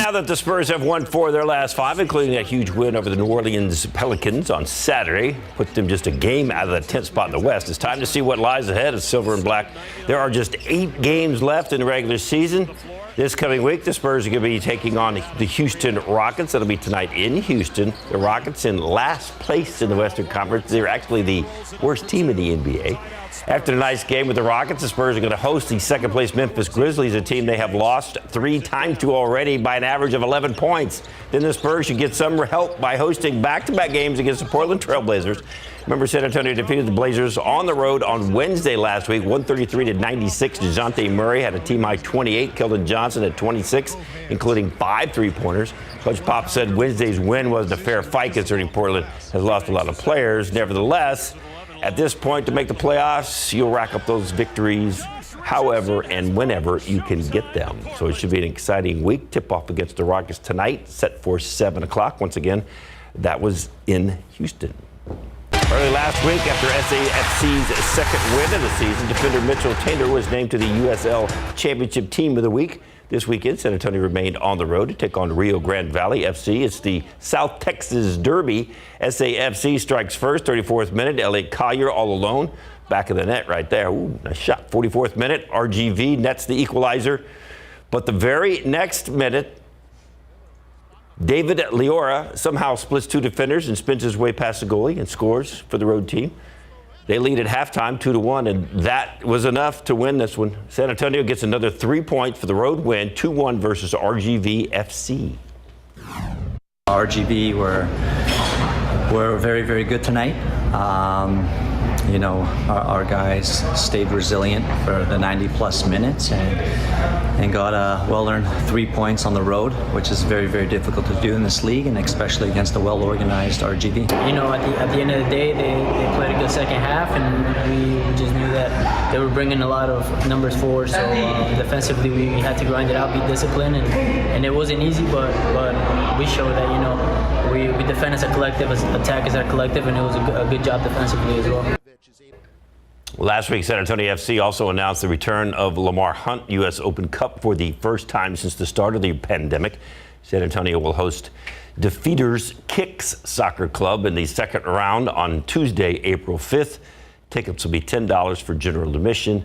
now that the Spurs have won 4 of their last 5, including a huge win over the New Orleans Pelicans on Saturday, put them just a game out of the 10th spot in the West. It's time to see what lies ahead of Silver and Black. There are just 8 games left in the regular season. This coming week, the Spurs are going to be taking on the Houston Rockets. That'll be tonight in Houston. The Rockets in last place in the Western Conference. They're actually the worst team in the NBA. After tonight's game with the Rockets, the Spurs are going to host the second-place Memphis Grizzlies, a team they have lost 3 times to already by an average of 11 points. Then the Spurs should get some help by hosting back-to-back games against the Portland Trail Blazers. Remember, San Antonio defeated the Blazers on the road on Wednesday last week, 133-96. DeJounte Murray had a team-high 28. Keldon Johnson at 26, including 5 3-pointers. Coach Pop said Wednesday's win wasn't a fair fight concerning Portland has lost a lot of players. Nevertheless, at this point, to make the playoffs, you'll rack up those victories however and whenever you can get them. So it should be an exciting week. Tip-off against the Rockets tonight, set for 7 o'clock. Once again, that was in Houston. Early last week, after SAFC's second win of the season, defender Mitchell Taylor was named to the USL Championship Team of the Week. This weekend, San Antonio remained on the road to take on Rio Grande Valley FC. It's the South Texas Derby. SAFC strikes first, 34th minute. Elliot Collier all alone. Back of the net right there. Ooh, nice shot. 44th minute. RGV nets the equalizer. But the very next minute, David Leora somehow splits 2 defenders and spins his way past the goalie and scores for the road team. They lead at halftime 2-1, and that was enough to win this one. San Antonio gets another 3 points for the road win, 2-1 versus RGV FC. RGV were very, very good tonight. You know, our guys stayed resilient for the 90-plus minutes and got a well-earned 3 points on the road, which is very, very difficult to do in this league, and especially against a well-organized RGV. You know, at the end of the day, they played a good second half, and we just knew that they were bringing a lot of numbers forward. So defensively, we had to grind it out, be disciplined, and it wasn't easy, but we showed that, you know, we defend as a collective, attack as a collective, and it was a good job defensively as well. Last week, San Antonio FC also announced the return of Lamar Hunt U.S. Open Cup for the first time since the start of the pandemic. San Antonio will host Defeaters Kicks Soccer Club in the second round on Tuesday, April 5th. Tickets will be $10 for general admission,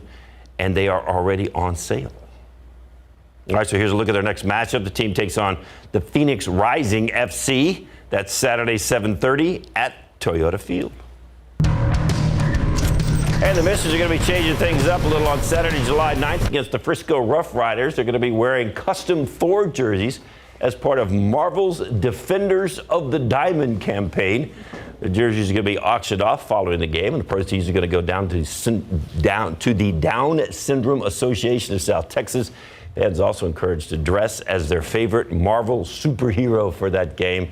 and they are already on sale. All right, so here's a look at their next matchup. The team takes on the Phoenix Rising FC. That's Saturday, 7:30 at Toyota Field. And the Missions are going to be changing things up a little on Saturday, July 9th against the Frisco Rough Riders. They're going to be wearing custom Ford jerseys as part of Marvel's Defenders of the Diamond campaign. The jerseys are going to be auctioned off following the game, and the proceeds are going to go down to the Down Syndrome Association of South Texas. Fans also encouraged to dress as their favorite Marvel superhero for that game.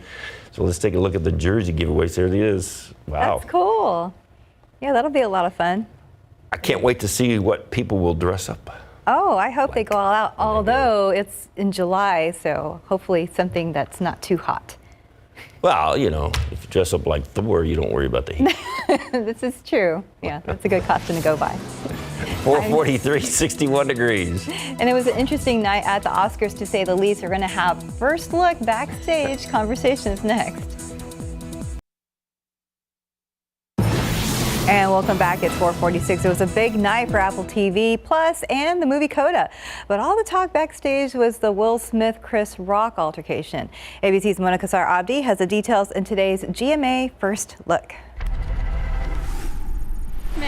So let's take a look at the jersey giveaways. There it is. Wow. That's cool. Yeah, that'll be a lot of fun. I can't wait to see what people will dress up. Oh, I hope they go all out, although it's in July, so hopefully something that's not too hot. Well, you know, if you dress up like Thor, you don't worry about the heat. This is true. Yeah, that's a good costume to go by. 443, 61 degrees. And it was an interesting night at the Oscars, to say the least. We're going to have first look backstage conversations next. And welcome back at 446. It was a big night for Apple TV Plus and the movie Coda. But all the talk backstage was the Will Smith-Chris Rock altercation. ABC's Mona Kassar Abdi has the details in today's GMA First Look.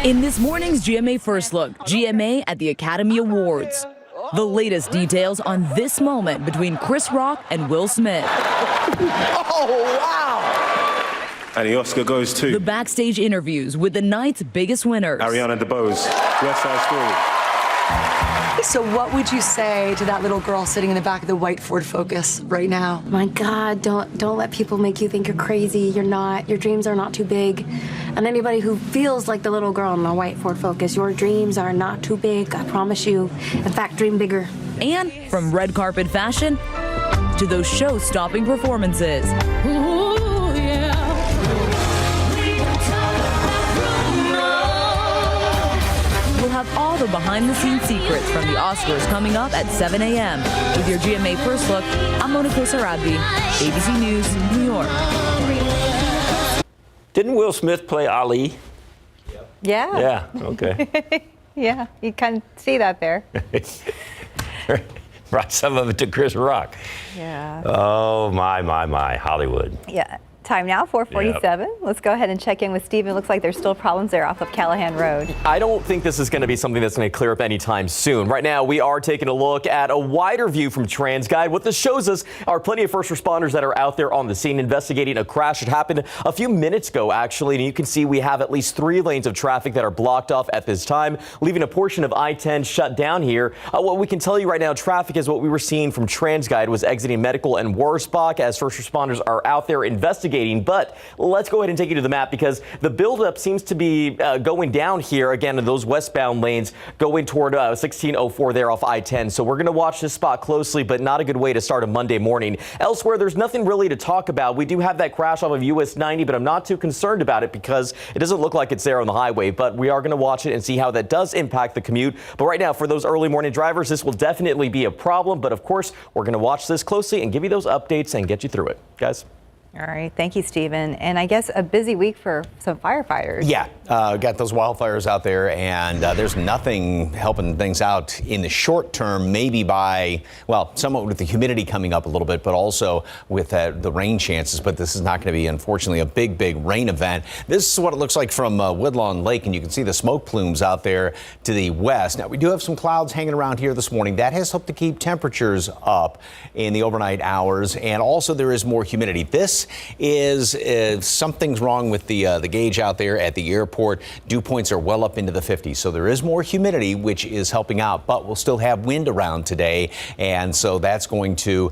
In this morning's GMA First Look, GMA at the Academy Awards. The latest details on this moment between Chris Rock and Will Smith. Oh, wow! And the Oscar goes to the backstage interviews with the night's biggest winners. Ariana DeBose, West Side Story. So what would you say to that little girl sitting in the back of the white Ford Focus right now? My God, don't let people make you think you're crazy. You're not. Your dreams are not too big. And anybody who feels like the little girl in the white Ford Focus, your dreams are not too big, I promise you. In fact, dream bigger. And from red carpet fashion to those show-stopping performances. We'll have all the behind-the-scenes secrets from the Oscars coming up at 7 a.m. With your GMA First Look, I'm Monica Sarabdi, ABC News, New York. Didn't Will Smith play Ali? Yeah. Yeah, okay. Yeah, you can see that there. Brought some of it to Chris Rock. Yeah. Oh, my, Hollywood. Yeah. Time now, 4:47. Let's go ahead and check in with Steve. It looks like there's still problems there off of Callahan Road. I don't think this is going to be something that's going to clear up anytime soon. Right now, we are taking a look at a wider view from TransGuide. What this shows us are plenty of first responders that are out there on the scene investigating a crash that happened a few minutes ago, actually. And you can see we have at least 3 lanes of traffic that are blocked off at this time, leaving a portion of I-10 shut down here. What we can tell you right now, traffic is what we were seeing from TransGuide was exiting Medical and Wurzbach as first responders are out there investigating. But let's go ahead and take you to the map because the buildup seems to be going down here again in those westbound lanes going toward 1604 there off I-10. So we're going to watch this spot closely, but not a good way to start a Monday morning. Elsewhere, there's nothing really to talk about. We do have that crash off of US 90, but I'm not too concerned about it because it doesn't look like it's there on the highway. But we are going to watch it and see how that does impact the commute. But right now, for those early morning drivers, this will definitely be a problem. But of course, we're going to watch this closely and give you those updates and get you through it. Guys. All right. Thank you, Stephen. And I guess a busy week for some firefighters. Yeah, got those wildfires out there, and there's nothing helping things out in the short term, maybe by, well, somewhat with the humidity coming up a little bit, but also with the rain chances. But this is not going to be, unfortunately, a big rain event. This is what it looks like from Woodlawn Lake, and you can see the smoke plumes out there to the west. Now, we do have some clouds hanging around here this morning. That has helped to keep temperatures up in the overnight hours, and also there is more humidity. This is something's wrong with the gauge out there at the airport. Dew points are well up into the 50s, so there is more humidity, which is helping out, but we'll still have wind around today, and so that's going to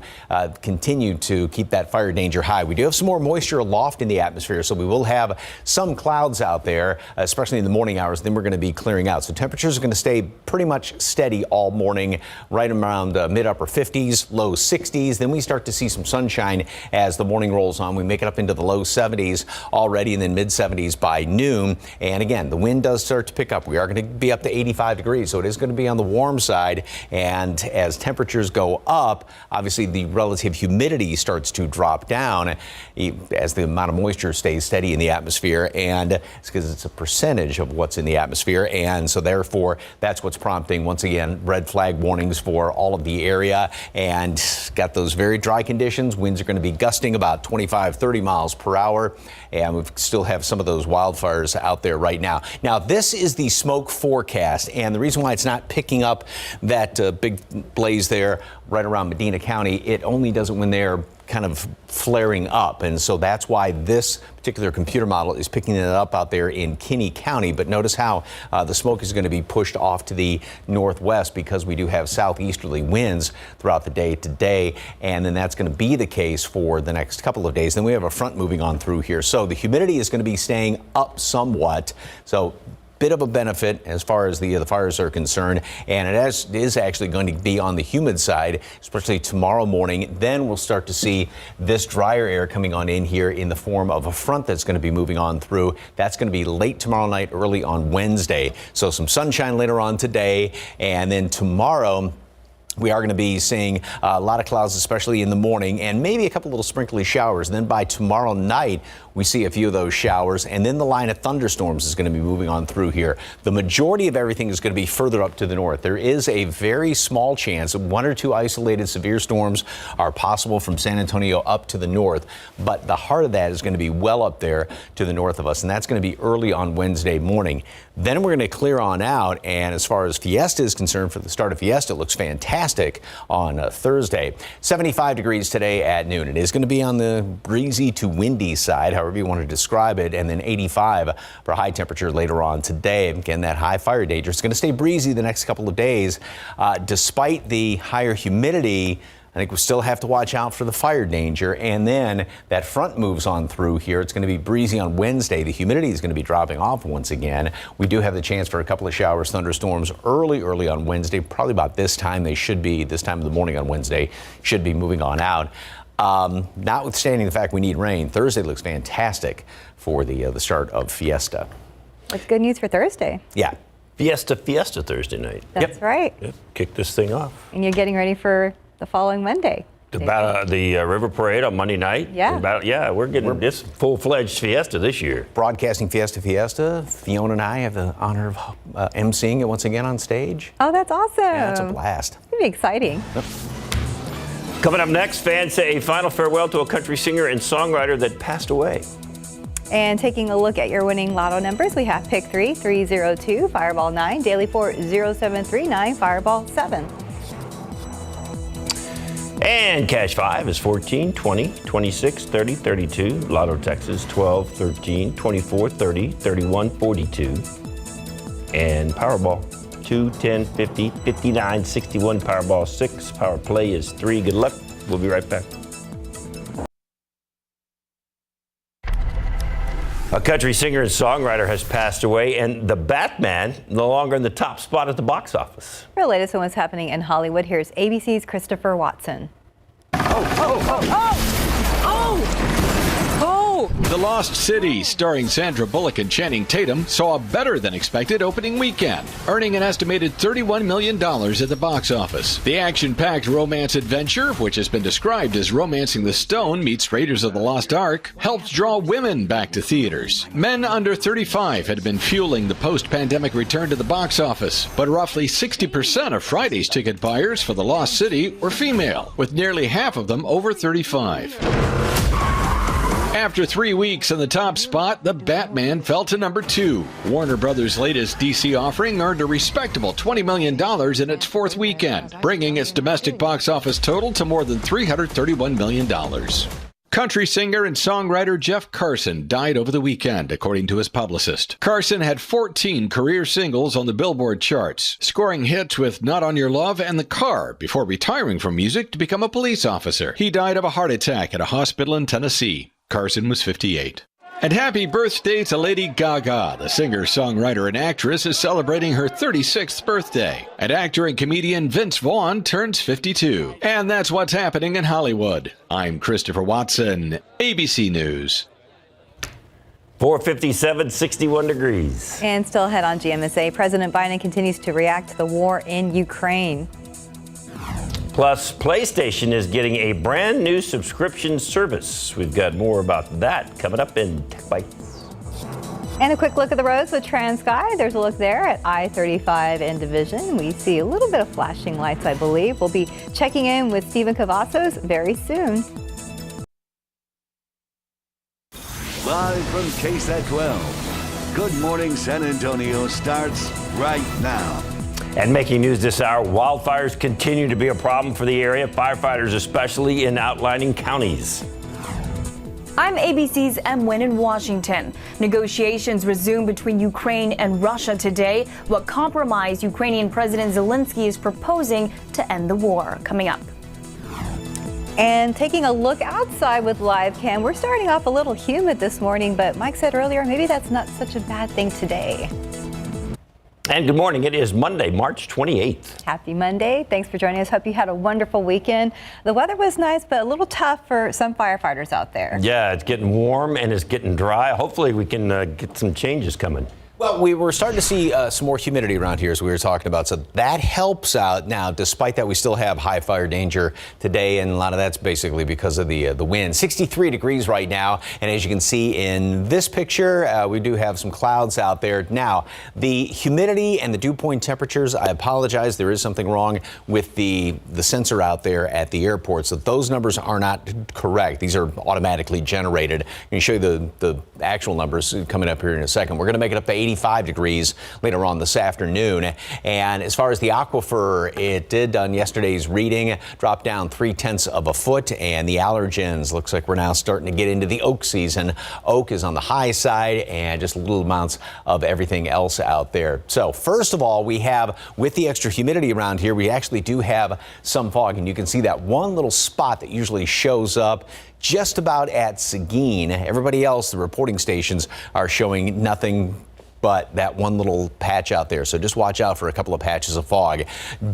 continue to keep that fire danger high. We do have some more moisture aloft in the atmosphere, so we will have some clouds out there, especially in the morning hours. Then we're going to be clearing out, so temperatures are going to stay pretty much steady all morning, right around mid-upper 50s, low 60s. Then we start to see some sunshine as the morning rolls on. We make it up into the low 70s already and then mid 70s by noon. And again, the wind does start to pick up. We are going to be up to 85 degrees, so it is going to be on the warm side. And as temperatures go up, obviously the relative humidity starts to drop down as the amount of moisture stays steady in the atmosphere. And it's because it's a percentage of what's in the atmosphere. And so therefore, that's what's prompting, once again, red flag warnings for all of the area. And got those very dry conditions. Winds are going to be gusting about 25-30 miles per hour, and we still have some of those wildfires out there right now. Now, this is the smoke forecast, and the reason why it's not picking up that big blaze there right around Medina County, it only does it when they're kind of flaring up, and so that's why this particular computer model is picking it up out there in Kinney County. But notice how the smoke is going to be pushed off to the northwest because we do have southeasterly winds throughout the day today, and then that's going to be the case for the next couple of days. Then we have a front moving on through here, so the humidity is going to be staying up somewhat. So bit of a benefit as far as the fires are concerned, and it is actually going to be on the humid side, especially tomorrow morning. Then we'll start to see this drier air coming on in here in the form of a front that's going to be moving on through. That's going to be late tomorrow night, early on Wednesday. So some sunshine later on today, and then tomorrow we are going to be seeing a lot of clouds, especially in the morning, and maybe a couple little sprinkly showers. And then by tomorrow night, we see a few of those showers, and then the line of thunderstorms is going to be moving on through here. The majority of everything is going to be further up to the north. There is a very small chance of 1 or 2 isolated severe storms are possible from San Antonio up to the north, but the heart of that is going to be well up there to the north of us, and that's going to be early on Wednesday morning. Then we're going to clear on out, and as far as Fiesta is concerned, for the start of Fiesta, it looks fantastic on Thursday. 75 degrees today at noon. It is going to be on the breezy to windy side, however you want to describe it, and then 85 for high temperature later on today. Again, that high fire danger. It's going to stay breezy the next couple of days. Despite the higher humidity, I think we still have to watch out for the fire danger, and then that front moves on through here. It's going to be breezy on Wednesday. The humidity is going to be dropping off once again. We do have the chance for a couple of showers, thunderstorms early on Wednesday, probably about this time. They should be, this time of the morning on Wednesday, should be moving on out. Notwithstanding the fact we need rain, Thursday looks fantastic for the start of Fiesta. That's good news for Thursday. Yeah. Fiesta Thursday night. That's right. Yep. Kick this thing off. And you're getting ready for the following Monday. The River Parade on Monday night. Yeah. We're getting this full-fledged Fiesta this year. Broadcasting Fiesta. Fiona and I have the honor of emceeing it once again on stage. Oh, that's awesome. Yeah, it's a blast. It'll be exciting. Coming up next, fans say a final farewell to a country singer and songwriter that passed away. And taking a look at your winning lotto numbers, we have Pick 3, 302, Fireball 9, Daily 4, 0739, Fireball 7. And Cash 5 is 14, 20, 26, 30, 32. Lotto Texas 12, 13, 24, 30, 31, 42. And Powerball 2, 10, 50, 59, 61. Powerball 6. Power Play is 3. Good luck. We'll be right back. A country singer and songwriter has passed away, and the Batman no longer in the top spot at the box office. For the latest on what's happening in Hollywood, here's ABC's Christopher Watson. The Lost City, starring Sandra Bullock and Channing Tatum, saw a better than expected opening weekend, earning an estimated $31 million at the box office. The action-packed romance adventure, which has been described as Romancing the Stone meets Raiders of the Lost Ark, helped draw women back to theaters. Men under 35 had been fueling the post-pandemic return to the box office, but roughly 60% of Friday's ticket buyers for The Lost City were female, with nearly half of them over 35. After 3 weeks in the top spot, The Batman fell to number 2. Warner Brothers' latest DC offering earned a respectable $20 million in its fourth weekend, bringing its domestic box office total to more than $331 million. Country singer and songwriter Jeff Carson died over the weekend, according to his publicist. Carson had 14 career singles on the Billboard charts, scoring hits with Not On Your Love and The Car before retiring from music to become a police officer. He died of a heart attack at a hospital in Tennessee. Carson was 58. And happy birthday to Lady Gaga. The singer, songwriter, and actress is celebrating her 36th birthday. And actor and comedian Vince Vaughn turns 52. And that's what's happening in Hollywood. I'm Christopher Watson, ABC News. 457, 61 degrees. And still ahead on GMSA, President Biden continues to react to the war in Ukraine. Plus, PlayStation is getting a brand new subscription service. We've got more about that coming up in Tech Bites. And a quick look at the roads with TransGuide. There's a look there at I-35 and Division. We see a little bit of flashing lights, I believe. We'll be checking in with Stephen Cavazos very soon. Live from KSAT 12. Good Morning San Antonio starts right now. And making news this hour, wildfires continue to be a problem for the area, firefighters especially in outlying counties. I'm ABC's M. Wynn in Washington. Negotiations resume between Ukraine and Russia today. What compromise Ukrainian President Zelensky is proposing to end the war. Coming up. And taking a look outside with live cam, we're starting off a little humid this morning, but Mike said earlier, maybe that's not such a bad thing today. And good morning. It is Monday, March 28th. Happy Monday. Thanks for joining us. Hope you had a wonderful weekend. The weather was nice, but a little tough for some firefighters out there. Yeah, it's getting warm and it's getting dry. Hopefully we can get some changes coming. Well, we were starting to see some more humidity around here, as we were talking about. So that helps out. Now, despite that, we still have high fire danger today, and a lot of that's basically because of the wind. 63 degrees right now, and as you can see in this picture, we do have some clouds out there. Now, the humidity and the dew point temperatures, I apologize, there is something wrong with the sensor out there at the airport. So those numbers are not correct. These are automatically generated. I'm going to show you the actual numbers coming up here in a second. We're going to make it up to 85 degrees later on this afternoon. And as far as the aquifer, it did on yesterday's reading drop down 0.3 of a foot, and the allergens looks like we're now starting to get into the oak season. Oak is on the high side, and just little amounts of everything else out there. So first of all, we have, with the extra humidity around here, we actually do have some fog, and you can see that one little spot that usually shows up just about at Seguin. Everybody else, the reporting stations, are showing nothing but that one little patch out there. So just watch out for a couple of patches of fog.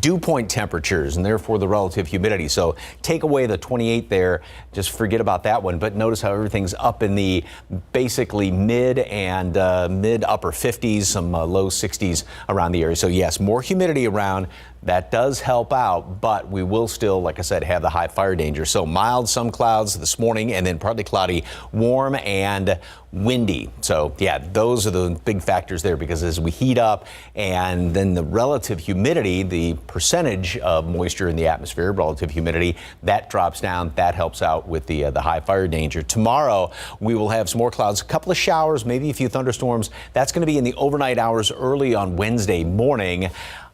Dew point temperatures and therefore the relative humidity. So take away the 28 there, just forget about that one. But notice how everything's up in the basically mid and mid upper 50s, some low 60s around the area. So yes, more humidity around. That does help out, but we will still, like I said, have the high fire danger. So mild, some clouds this morning, and then partly cloudy, warm and windy. So yeah, those are the big factors there, because as we heat up and then the relative humidity, the percentage of moisture in the atmosphere, relative humidity, that drops down. That helps out with the high fire danger. Tomorrow, we will have some more clouds, a couple of showers, maybe a few thunderstorms. That's going to be in the overnight hours early on Wednesday morning.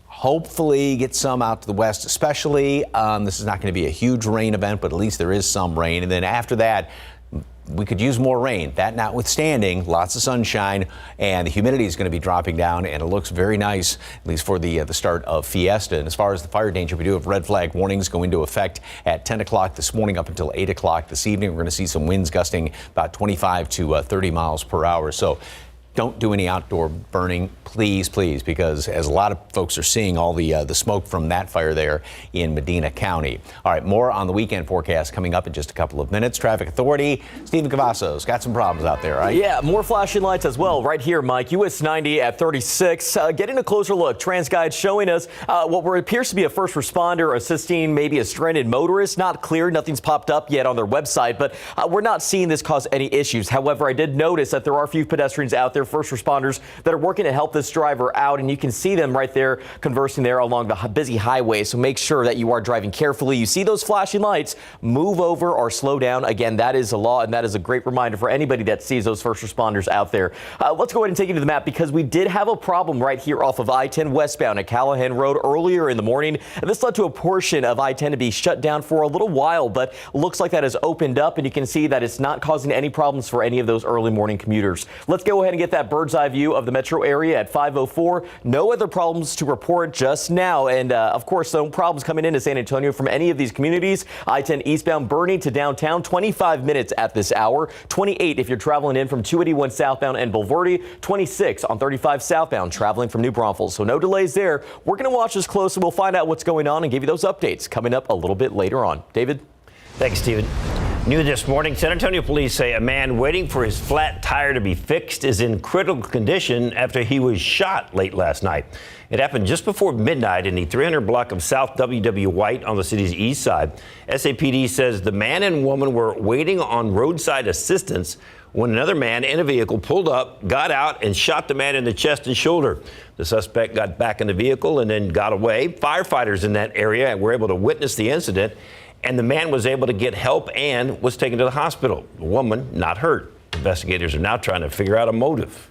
Hopefully get some out to the west, especially. This is not going to be a huge rain event, but at least there is some rain. And then after that, we could use more rain. That notwithstanding, lots of sunshine, and the humidity is going to be dropping down, and it looks very nice, at least for the start of Fiesta. And as far as the fire danger, we do have red flag warnings go into effect at 10 o'clock this morning up until 8 o'clock this evening. We're going to see some winds gusting about 25 to 30 miles per hour. So don't do any outdoor burning, please, please, because as a lot of folks are seeing all the smoke from that fire there in Medina County. All right, more on the weekend forecast coming up in just a couple of minutes. Traffic Authority, Stephen Cavazos, got some problems out there, right? Yeah, more flashing lights as well right here, Mike. US 90 at 36. Getting a closer look. TransGuide showing us what appears to be a first responder assisting maybe a stranded motorist. Not clear. Nothing's popped up yet on their website, but we're not seeing this cause any issues. However, I did notice that there are a few pedestrians out there, first responders, that are working to help this driver out, and you can see them right there conversing there along the busy highway. So make sure that you are driving carefully. You see those flashing lights, move over or slow down. Again, that is a law, and that is a great reminder for anybody that sees those first responders out there. Let's go ahead and take you to the map, because we did have a problem right here off of I-10 westbound at Callahan Road earlier in the morning. And this led to a portion of I-10 to be shut down for a little while, but looks like that has opened up, and you can see that it's not causing any problems for any of those early morning commuters. Let's go ahead and get that bird's eye view of the metro area at 5:04. No other problems to report just now. And of course, no problems coming into San Antonio from any of these communities. I-10 eastbound Bernie to downtown, 25 minutes at this hour. 28 if you're traveling in from 281 southbound and Bulverde. 26 on 35 southbound traveling from New Braunfels. So no delays there. We're going to watch this closely. We'll find out what's going on and give you those updates coming up a little bit later on. David? Thanks, Stephen. New this morning, San Antonio police say a man waiting for his flat tire to be fixed is in critical condition after he was shot late last night. It happened just before midnight in the 300 block of South W.W. White on the city's east side. SAPD says the man and woman were waiting on roadside assistance when another man in a vehicle pulled up, got out, and shot the man in the chest and shoulder. The suspect got back in the vehicle and then got away. Firefighters in that area were able to witness the incident, and the man was able to get help and was taken to the hospital. The woman not hurt. Investigators are now trying to figure out a motive.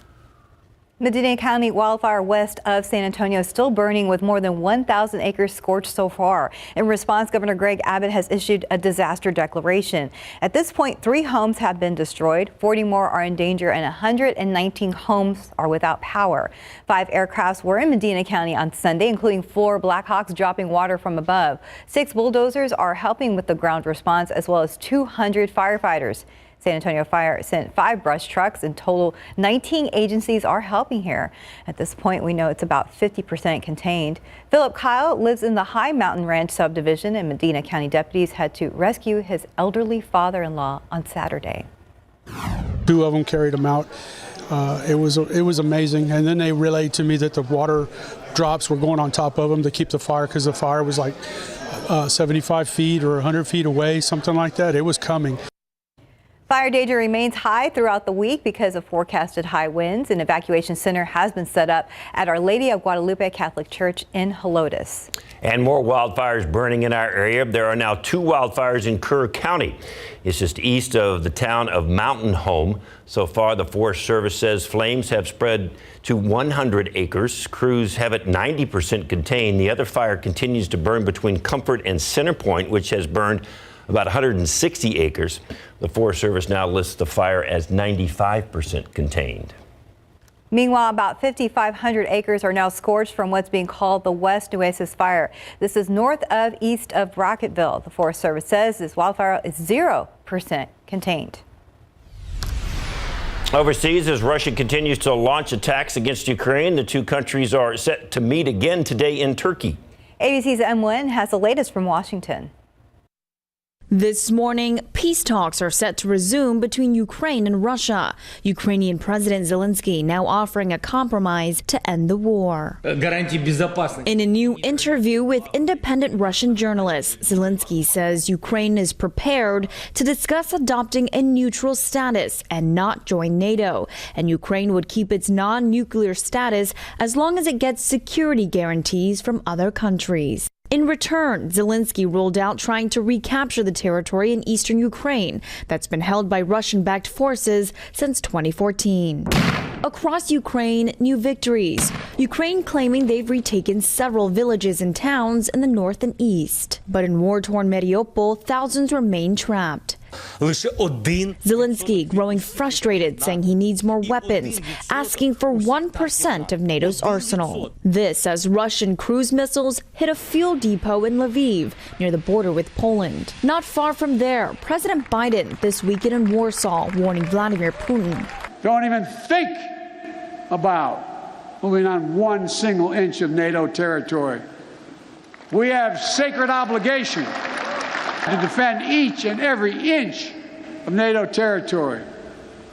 Medina County wildfire west of San Antonio is still burning, with more than 1,000 acres scorched so far. In response, Governor Greg Abbott has issued a disaster declaration. At this point, 3 homes have been destroyed, 40 more are in danger, and 119 homes are without power. 5 aircrafts were in Medina County on Sunday, including 4 Blackhawks dropping water from above. 6 bulldozers are helping with the ground response, as well as 200 firefighters. San Antonio Fire sent 5 brush trucks. In total, 19 agencies are helping here. At this point, we know it's about 50% contained. Philip Kyle lives in the High Mountain Ranch subdivision, and Medina County deputies had to rescue his elderly father-in-law on Saturday. 2 of them carried him out. It was amazing. And then they relayed to me that the water drops were going on top of them to keep the fire, because the fire was like 75 feet or 100 feet away, something like that. It was coming. Fire danger remains high throughout the week because of forecasted high winds. An evacuation center has been set up at Our Lady of Guadalupe Catholic Church in Helotes. And more wildfires burning in our area. There are now 2 wildfires in Kerr County. It's just east of the town of Mountain Home. So far, the Forest Service says flames have spread to 100 acres. Crews have it 90% contained. The other fire continues to burn between Comfort and Centerpoint, which has burned about 160 acres. The Forest Service now lists the fire as 95% contained. Meanwhile, about 5,500 acres are now scorched from what's being called the West Nueces Fire. This is east of Rockettville. The Forest Service says this wildfire is 0% contained. Overseas, as Russia continues to launch attacks against Ukraine, the two countries are set to meet again today in Turkey. ABC's M1 has the latest from Washington. This morning, peace talks are set to resume between Ukraine and Russia. Ukrainian President Zelensky now offering a compromise to end the war. In a new interview with independent Russian journalists, Zelensky says Ukraine is prepared to discuss adopting a neutral status and not join NATO, and Ukraine would keep its non-nuclear status as long as it gets security guarantees from other countries. In return, Zelensky ruled out trying to recapture the territory in eastern Ukraine that's been held by Russian-backed forces since 2014. Across Ukraine, new victories. Ukraine claiming they've retaken several villages and towns in the north and east. But in war-torn Mariupol, thousands remain trapped. Zelensky growing frustrated, saying he needs more weapons, asking for 1% of NATO's arsenal. This as Russian cruise missiles hit a fuel depot in Lviv, near the border with Poland. Not far from there, President Biden this weekend in Warsaw warning Vladimir Putin. Don't even think about moving on one single inch of NATO territory. We have sacred obligation to defend each and every inch of NATO territory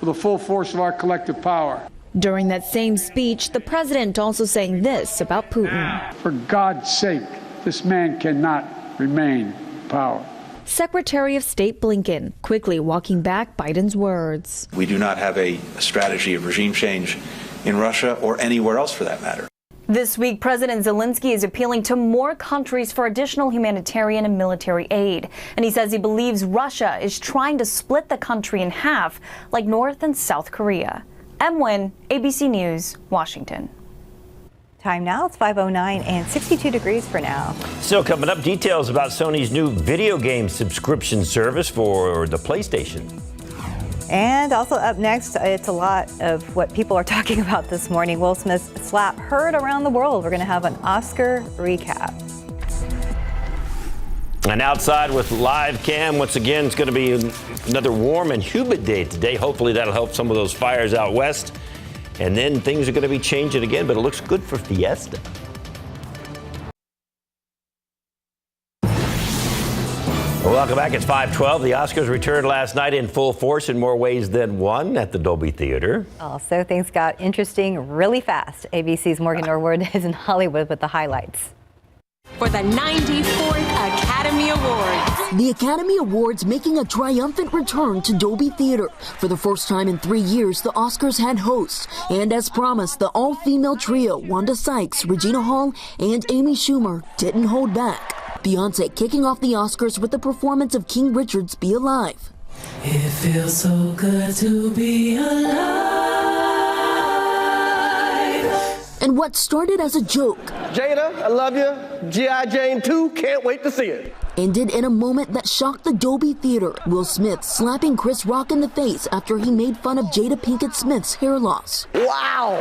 with the full force of our collective power. During that same speech, the president also saying this about Putin. For God's sake, this man cannot remain in power. Secretary of State Blinken quickly walking back Biden's words. We do not have a strategy of regime change in Russia or anywhere else for that matter. This week, President Zelensky is appealing to more countries for additional humanitarian and military aid. And he says he believes Russia is trying to split the country in half, like North and South Korea. M. ABC News, Washington. Time now, it's 5:09 and 62 degrees for now. Still coming up, details about Sony's new video game subscription service for the PlayStation. And also up next, it's a lot of what people are talking about this morning. Will Smith's slap heard around the world. We're going to have an Oscar recap. And outside with live cam, once again, it's going to be another warm and humid day today. Hopefully that'll help some of those fires out west. And then things are going to be changing again, but it looks good for Fiesta. Welcome back. It's 5:12. The Oscars returned last night in full force in more ways than one at the Dolby Theater. Also, things got interesting really fast. ABC's Morgan Norwood is in Hollywood with the highlights. For the 94th Academy Awards. The Academy Awards making a triumphant return to Dolby Theater. For the first time in 3 years, the Oscars had hosts. And as promised, the all-female trio, Wanda Sykes, Regina Hall, and Amy Schumer, didn't hold back. Beyonce kicking off the Oscars with the performance of King Richard's Be Alive. It feels so good to be alive. And what started as a joke. Jada, I love you. G.I. Jane 2, can't wait to see it. Ended in a moment that shocked the Dolby Theater. Will Smith slapping Chris Rock in the face after he made fun of Jada Pinkett Smith's hair loss. Wow!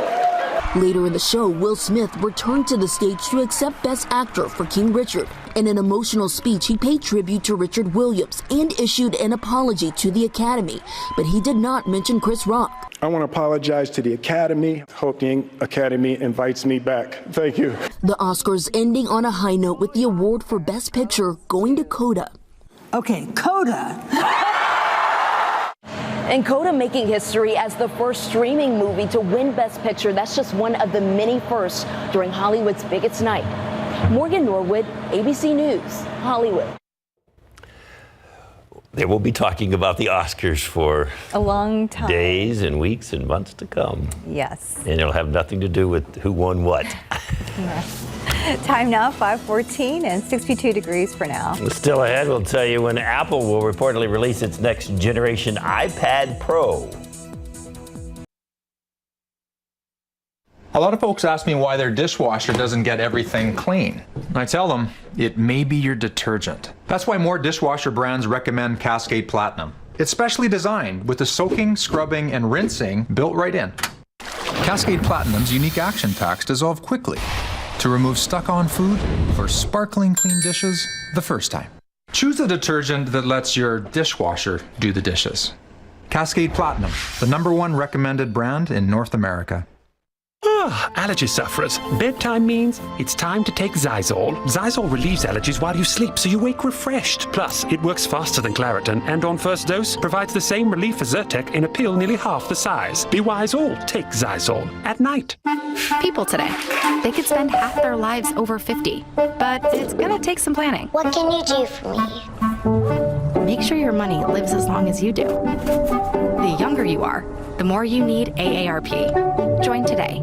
Later in the show, Will Smith returned to the stage to accept Best Actor for King Richard. In an emotional speech, he paid tribute to Richard Williams and issued an apology to the Academy, but he did not mention Chris Rock. I want to apologize to the Academy. Hope the Academy invites me back. Thank you. The Oscars ending on a high note with the award for Best Picture going to Coda. Okay, Coda. And Coda making history as the first streaming movie to win Best Picture. That's just one of the many firsts during Hollywood's biggest night. Morgan Norwood, ABC News, Hollywood. They will be talking about the Oscars for a long time, days and weeks and months to come. Yes. And it'll have nothing to do with who won what. Yes. Time now, 5:14 and 62 degrees for now. Still ahead, we'll tell you when Apple will reportedly release its next generation iPad Pro. A lot of folks ask me why their dishwasher doesn't get everything clean. I tell them, it may be your detergent. That's why more dishwasher brands recommend Cascade Platinum. It's specially designed with the soaking, scrubbing, and rinsing built right in. Cascade Platinum's unique action packs dissolve quickly to remove stuck-on food for sparkling clean dishes the first time. Choose the detergent that lets your dishwasher do the dishes. Cascade Platinum, the #1 recommended brand in North America. Allergy sufferers. Bedtime means it's time to take Zysol. Zysol relieves allergies while you sleep, so you wake refreshed. Plus, it works faster than Claritin, and on first dose, provides the same relief as Zyrtec in a pill nearly half the size. Be wise all. Take Zysol at night. People today, they could spend half their lives over 50, but it's gonna take some planning. What can you do for me? Make sure your money lives as long as you do. The younger you are, the more you need AARP. Join today.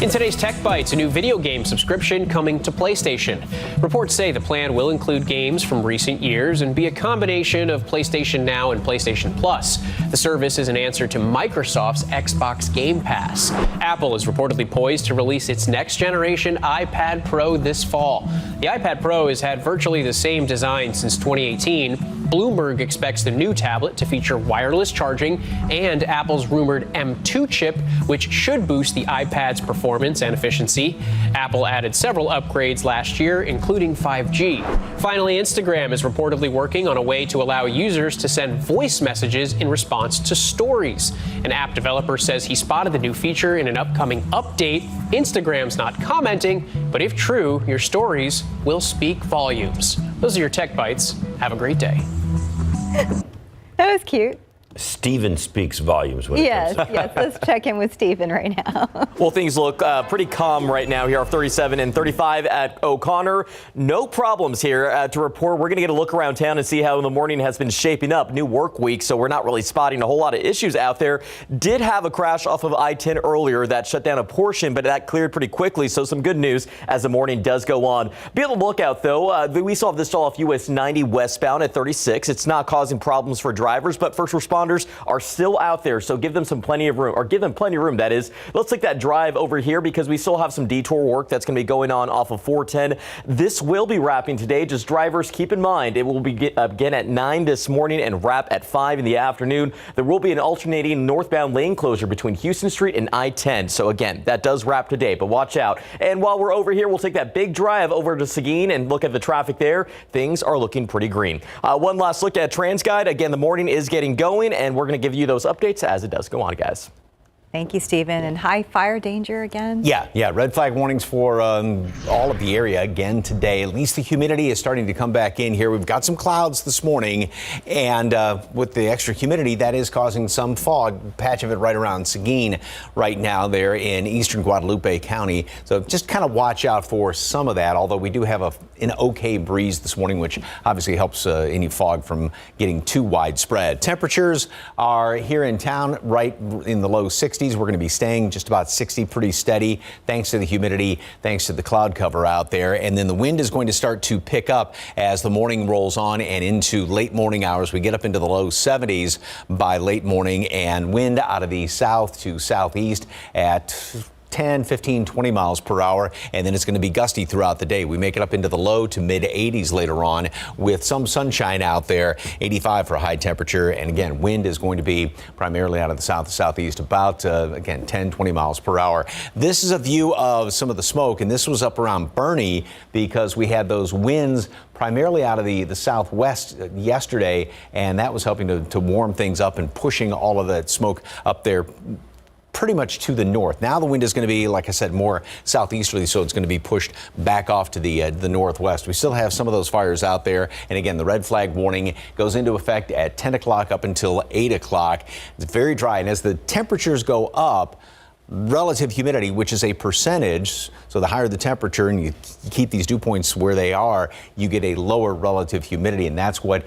In today's Tech Bites, a new video game subscription coming to PlayStation. Reports say the plan will include games from recent years and be a combination of PlayStation Now and PlayStation Plus. The service is an answer to Microsoft's Xbox Game Pass. Apple is reportedly poised to release its next generation iPad Pro this fall. The iPad Pro has had virtually the same design since 2018. Bloomberg expects the new tablet to feature wireless charging and Apple's rumored M2 chip, which should boost the iPad's performance and efficiency. Apple added several upgrades last year, including 5G. Finally, Instagram is reportedly working on a way to allow users to send voice messages in response to stories. An app developer says he spotted the new feature in an upcoming update. Instagram's not commenting, but if true, your stories will speak volumes. Those are your Tech Bites. Have a great day. That was cute. Stephen speaks volumes. When Yes, it comes. yes. Let's check in with Stephen right now. Well, things look pretty calm right now here, 37 and 35 at O'Connor. No problems here to report. We're going to get a look around town and see how the morning has been shaping up. New work week, so we're not really spotting a whole lot of issues out there. Did have a crash off of I-10 earlier that shut down a portion, but that cleared pretty quickly, so some good news as the morning does go on. Be on the lookout, though. We saw this off US 90 westbound at 36. It's not causing problems for drivers, but first responders are still out there, so give them plenty of room, that is. Let's take that drive over here because we still have some detour work that's going to be going on off of 410. This will be wrapping today. Just drivers, keep in mind, it will begin at 9 this morning and wrap at 5 in the afternoon. There will be an alternating northbound lane closure between Houston Street and I-10. So again, that does wrap today, but watch out. And while we're over here, we'll take that big drive over to Seguin and look at the traffic there. Things are looking pretty green. One last look at TransGuide. Again, the morning is getting going, and we're going to give you those updates as it does go on, guys. Thank you, Stephen. And high fire danger again? Yeah. Red flag warnings for all of the area again today. At least the humidity is starting to come back in here. We've got some clouds this morning, and with the extra humidity, that is causing some fog. Patch of it right around Seguin right now there in eastern Guadalupe County. So just kind of watch out for some of that, although we do have an okay breeze this morning, which obviously helps any fog from getting too widespread. Temperatures are here in town right in the low 60s. We're going to be staying just about 60, pretty steady, thanks to the humidity, thanks to the cloud cover out there. And then the wind is going to start to pick up as the morning rolls on and into late morning hours. We get up into the low 70s by late morning, and wind out of the south to southeast at 10, 15, 20 miles per hour, and then it's going to be gusty throughout the day. We make it up into the low to mid 80s later on with some sunshine out there, 85 for a high temperature. And again, wind is going to be primarily out of the south to southeast, about, again, 10, 20 miles per hour. This is a view of some of the smoke, and this was up around Bernie because we had those winds primarily out of the southwest yesterday, and that was helping to warm things up and pushing all of that smoke up there pretty much to the north. Now the wind is going to be, like I said, more southeasterly, so it's going to be pushed back off to the northwest. We still have some of those fires out there, and again, the red flag warning goes into effect at 10 o'clock up until 8 o'clock. It's very dry, and as the temperatures go up, relative humidity, which is a percentage, so the higher the temperature and you keep these dew points where they are, you get a lower relative humidity, and that's one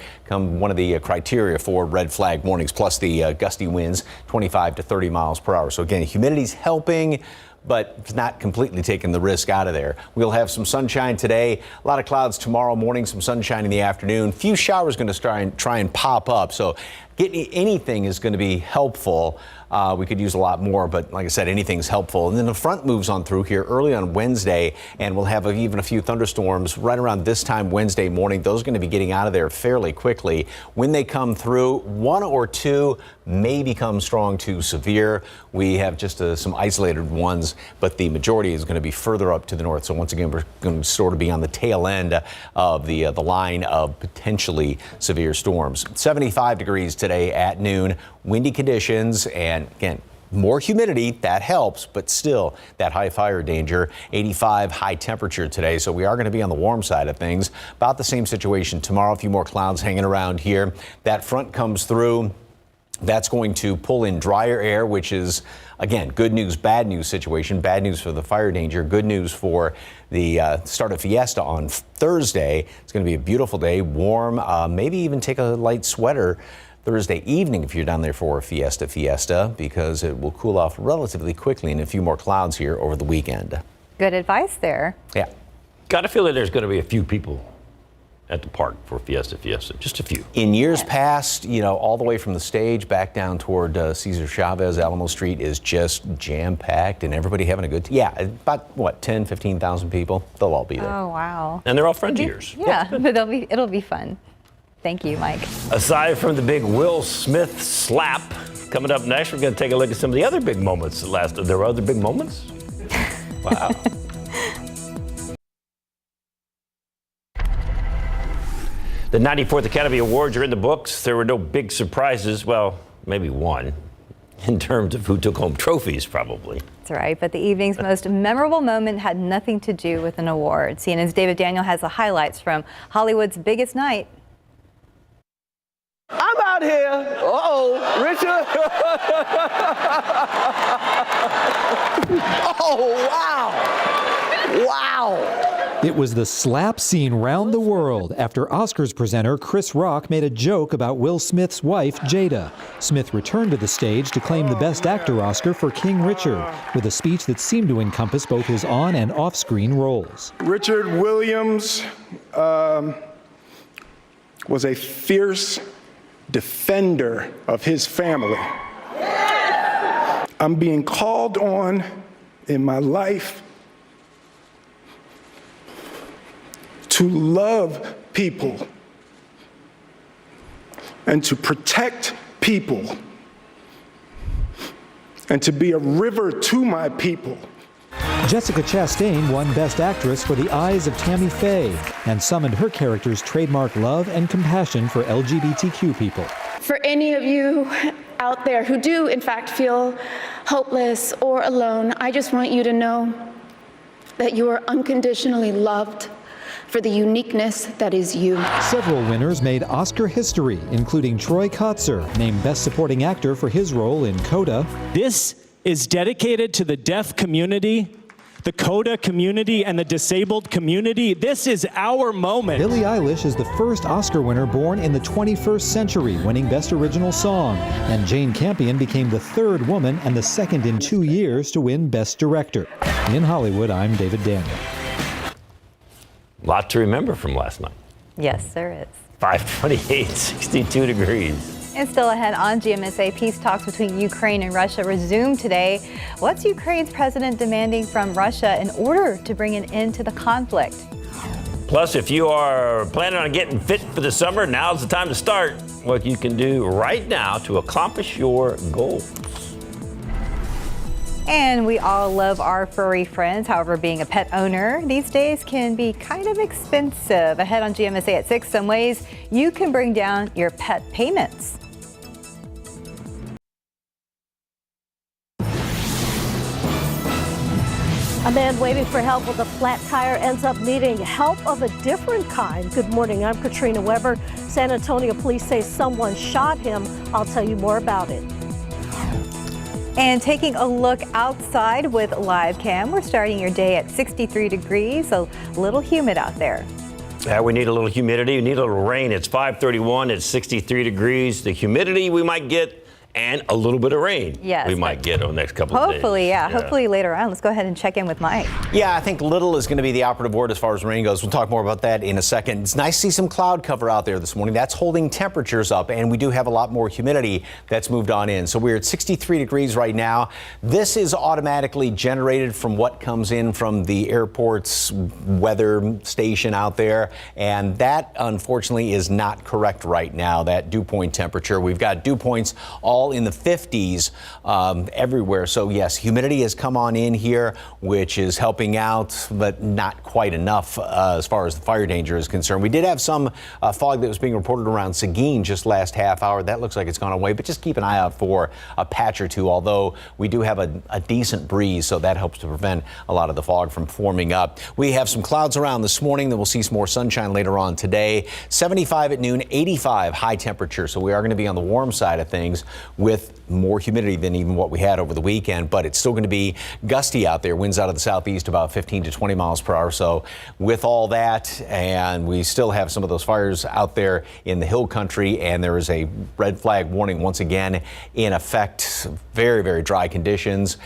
of the criteria for red flag warnings, plus the gusty winds, 25 to 30 miles per hour. So again, humidity's helping, but it's not completely taking the risk out of there. We'll have some sunshine today, a lot of clouds tomorrow morning, some sunshine in the afternoon. Few showers going to try and pop up, so getting anything is going to be helpful. We could use a lot more, but like I said, anything's helpful. And then the front moves on through here early on Wednesday, and we'll have even a few thunderstorms right around this time Wednesday morning. Those are going to be getting out of there fairly quickly. When they come through, one or two may become strong to severe. We have just some isolated ones, but the majority is going to be further up to the north. So once again, we're going to sort of be on the tail end of the line of potentially severe storms. 75 degrees today at noon, windy conditions, and again, more humidity, that helps, but still that high fire danger. 85 high temperature today, so we are going to be on the warm side of things. About the same situation tomorrow, a few more clouds hanging around here. That front comes through. That's going to pull in drier air, which is, again, good news, bad news situation. Bad news for the fire danger, good news for the start of Fiesta on Thursday. It's going to be a beautiful day, warm, maybe even take a light sweater Thursday evening if you're down there for Fiesta, because it will cool off relatively quickly and a few more clouds here over the weekend. Good advice there. Yeah. Got to feel that there's going to be a few people at the park for Fiesta, just a few. In years past, all the way from the stage back down toward Cesar Chavez, Alamo Street is just jam-packed and everybody having a good time. Yeah, about 10, 15,000 people. They'll all be there. Oh, wow. And they're all friends of yours. Yeah, but it'll be fun. Thank you, Mike. Aside from the big Will Smith slap, coming up next, we're going to take a look at some of the other big moments that lasted. There were other big moments? Wow. The 94th Academy Awards are in the books. There were no big surprises. Well, maybe one, in terms of who took home trophies, probably. That's right, but the evening's most memorable moment had nothing to do with an award. CNN's David Daniel has the highlights from Hollywood's biggest night. I'm out here. Richard. Oh, wow. Wow. It was the slap seen round the world after Oscars presenter Chris Rock made a joke about Will Smith's wife, Jada. Smith returned to the stage to claim the Best Actor Oscar for King Richard, with a speech that seemed to encompass both his on- and off-screen roles. Richard Williams was a fierce defender of his family. I'm being called on in my life to love people and to protect people and to be a river to my people. Jessica Chastain won Best Actress for The Eyes of Tammy Faye and summoned her character's trademark love and compassion for LGBTQ people. For any of you out there who do, in fact, feel hopeless or alone, I just want you to know that you are unconditionally loved for the uniqueness that is you. Several winners made Oscar history, including Troy Kotsur, named Best Supporting Actor for his role in Coda. This is dedicated to the deaf community, the CODA community, and the disabled community. This is our moment. Billie Eilish is the first Oscar winner born in the 21st century, winning Best Original Song. And Jane Campion became the third woman and the second in 2 years to win Best Director. In Hollywood, I'm David Daniel. A lot to remember from last night. Yes, there is. 528, 62 degrees. And still ahead on GMSA, peace talks between Ukraine and Russia resume today. What's Ukraine's president demanding from Russia in order to bring an end to the conflict? Plus, if you are planning on getting fit for the summer, now's the time to start what you can do right now to accomplish your goals. And we all love our furry friends. However, being a pet owner these days can be kind of expensive. Ahead on GMSA at 6, some ways you can bring down your pet payments. A man waiting for help with a flat tire ends up needing help of a different kind. Good morning, I'm Katrina Weber. San Antonio police say someone shot him. I'll tell you more about it. And taking a look outside with live cam, we're starting your day at 63 degrees, a little humid out there. Yeah, we need a little humidity. We need a little rain. It's 531. It's 63 degrees. The humidity we might get and a little bit of rain. Yes. We might get over the next couple of days. Hopefully, yeah. Hopefully later on. Let's go ahead and check in with Mike. Yeah, I think little is going to be the operative word as far as rain goes. We'll talk more about that in a second. It's nice to see some cloud cover out there this morning. That's holding temperatures up, and we do have a lot more humidity that's moved on in. So we're at 63 degrees right now. This is automatically generated from what comes in from the airport's weather station out there, and that unfortunately is not correct right now, that dew point temperature. We've got dew points all in the 50s everywhere. So yes, humidity has come on in here, which is helping out, but not quite enough as far as the fire danger is concerned. We did have some fog that was being reported around Seguin just last half hour. That looks like it's gone away, but just keep an eye out for a patch or two, although we do have a decent breeze, so that helps to prevent a lot of the fog from forming up. We have some clouds around this morning, then we'll see some more sunshine later on today. 75 at noon, 85 high temperature, so we are going to be on the warm side of things with more humidity than even what we had over the weekend, but it's still going to be gusty out there. Winds out of the southeast about 15 to 20 miles per hour. So with all that, and we still have some of those fires out there in the hill country, and there is a red flag warning once again in effect. Very, very dry conditions,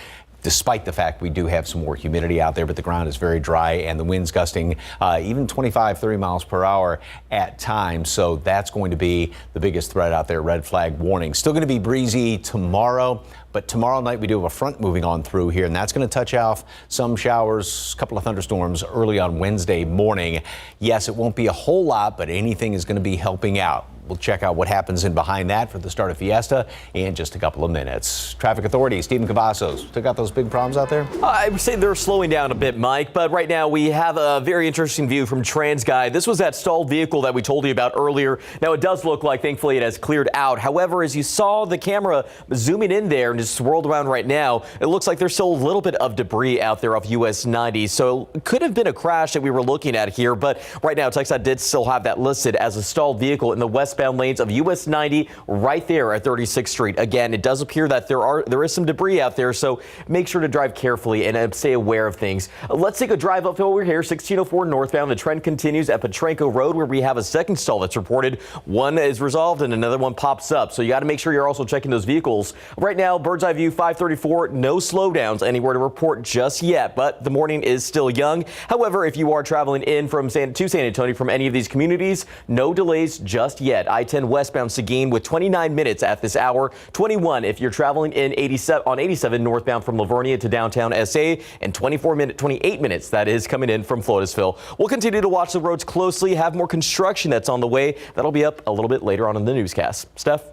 despite the fact we do have some more humidity out there, but the ground is very dry and the winds gusting even 25, 30 miles per hour at times. So that's going to be the biggest threat out there, red flag warning. Still going to be breezy tomorrow, but tomorrow night we do have a front moving on through here, and that's going to touch off some showers, a couple of thunderstorms early on Wednesday morning. Yes, it won't be a whole lot, but anything is going to be helping out. We'll check out what happens in behind that for the start of Fiesta in just a couple of minutes. Traffic authorities, Stephen Cavazos, took out those big problems out there? I would say they're slowing down a bit, Mike, but right now we have a very interesting view from TransGuide. This was that stalled vehicle that we told you about earlier. Now it does look like, thankfully, it has cleared out. However, as you saw the camera zooming in there and just swirled around right now, it looks like there's still a little bit of debris out there off US 90. So it could have been a crash that we were looking at here, but right now KSAT did still have that listed as a stalled vehicle in the westbound lanes of US 90 right there at 36th Street. Again, it does appear that there is some debris out there, so make sure to drive carefully and stay aware of things. Let's take a drive uphill over here, 1604 northbound. The trend continues at Petrenko Road, where we have a second stall that's reported. One is resolved and another one pops up, so you got to make sure you're also checking those vehicles. Right now, bird's eye view 534, no slowdowns anywhere to report just yet, but the morning is still young. However, if you are traveling in from to San Antonio from any of these communities, no delays just yet. I-10 westbound Seguin with 29 minutes at this hour, 21 if you're traveling in 87 northbound from Livonia to downtown SA, and 28 minutes that is coming in from Floresville. We'll continue to watch the roads closely, have more construction that's on the way. That'll be up a little bit later on in the newscast. Steph?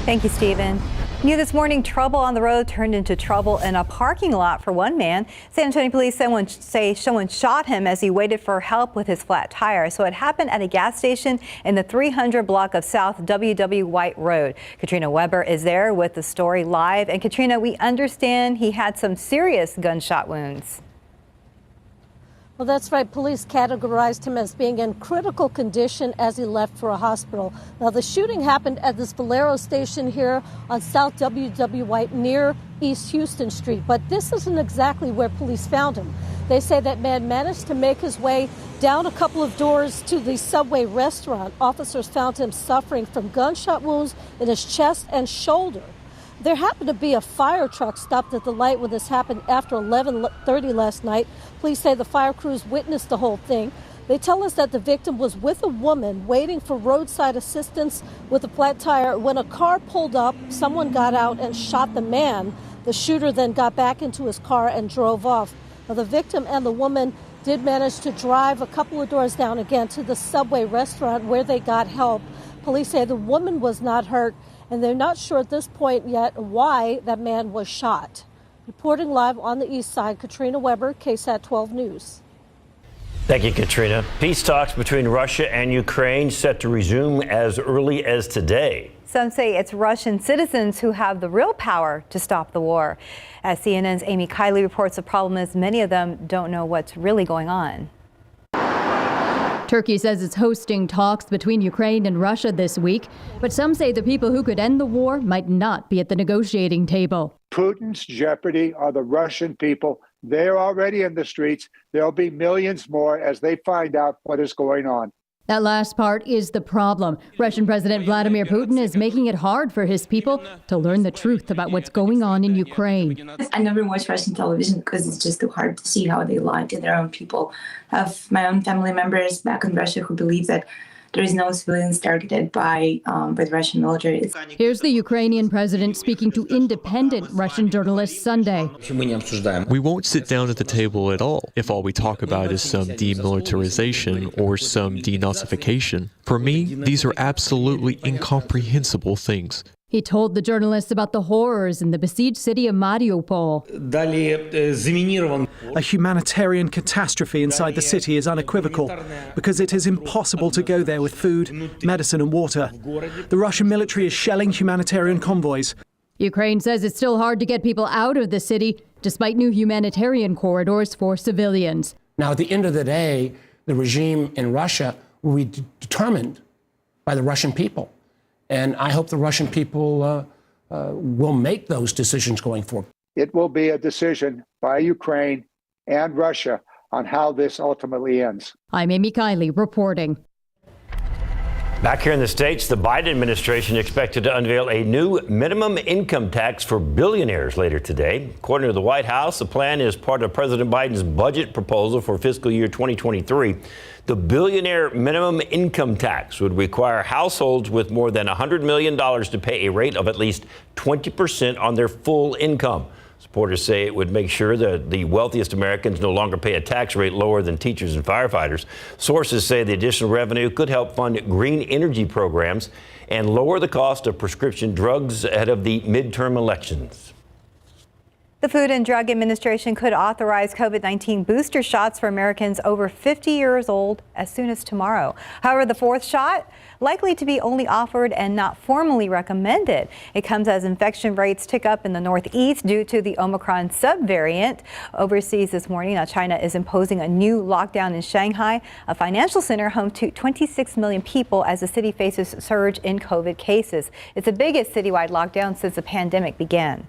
Thank you, Stephen. New this morning, trouble on the road turned into trouble in a parking lot for one man. San Antonio police say someone shot him as he waited for help with his flat tire. So it happened at a gas station in the 300 block of South W.W. White Road. Katrina Weber is there with the story live. And Katrina, we understand he had some serious gunshot wounds. Well, that's right. Police categorized him as being in critical condition as he left for a hospital. Now, the shooting happened at this Valero station here on South W.W. White near East Houston Street. But this isn't exactly where police found him. They say that man managed to make his way down a couple of doors to the Subway restaurant. Officers found him suffering from gunshot wounds in his chest and shoulder. There happened to be a fire truck stopped at the light when this happened after 11:30 last night. Police say the fire crews witnessed the whole thing. They tell us that the victim was with a woman waiting for roadside assistance with a flat tire. When a car pulled up, someone got out and shot the man. The shooter then got back into his car and drove off. Now, the victim and the woman did manage to drive a couple of doors down again to the Subway restaurant where they got help. Police say the woman was not hurt, and they're not sure at this point yet why that man was shot. Reporting live on the east side, Katrina Weber, KSAT 12 News. Thank you, Katrina. Peace talks between Russia and Ukraine set to resume as early as today. Some say it's Russian citizens who have the real power to stop the war. As CNN's Amy Kiley reports, the problem is many of them don't know what's really going on. Turkey says it's hosting talks between Ukraine and Russia this week, but some say the people who could end the war might not be at the negotiating table. Putin's jeopardy are the Russian people. They're already in the streets. There'll be millions more as they find out what is going on. That last part is the problem. Russian President Vladimir Putin is making it hard for his people to learn the truth about what's going on in Ukraine. I never watch Russian television because it's just too hard to see how they lie to their own people. I have my own family members back in Russia who believe that there is no civilians targeted by the Russian military. Here's the Ukrainian president speaking to independent Russian journalists Sunday. We won't sit down at the table at all if all we talk about is some demilitarization or some denazification. For me, these are absolutely incomprehensible things. He told the journalists about the horrors in the besieged city of Mariupol. A humanitarian catastrophe inside the city is unequivocal because it is impossible to go there with food, medicine and water. The Russian military is shelling humanitarian convoys. Ukraine says it's still hard to get people out of the city, despite new humanitarian corridors for civilians. Now, at the end of the day, the regime in Russia will be determined by the Russian people. And I hope the Russian people will make those decisions going forward. It will be a decision by Ukraine and Russia on how this ultimately ends. I'm Amy Kiley reporting. Back here in the States, the Biden administration expected to unveil a new minimum income tax for billionaires later today. According to the White House, the plan is part of President Biden's budget proposal for fiscal year 2023. The billionaire minimum income tax would require households with more than $100 million to pay a rate of at least 20% on their full income. Supporters say it would make sure that the wealthiest Americans no longer pay a tax rate lower than teachers and firefighters. Sources say the additional revenue could help fund green energy programs and lower the cost of prescription drugs ahead of the midterm elections. The Food and Drug Administration could authorize COVID-19 booster shots for Americans over 50 years old as soon as tomorrow. However, the fourth shot likely to be only offered and not formally recommended. It comes as infection rates tick up in the Northeast due to the Omicron subvariant. Overseas this morning, now China is imposing a new lockdown in Shanghai, a financial center home to 26 million people as the city faces a surge in COVID cases. It's the biggest citywide lockdown since the pandemic began.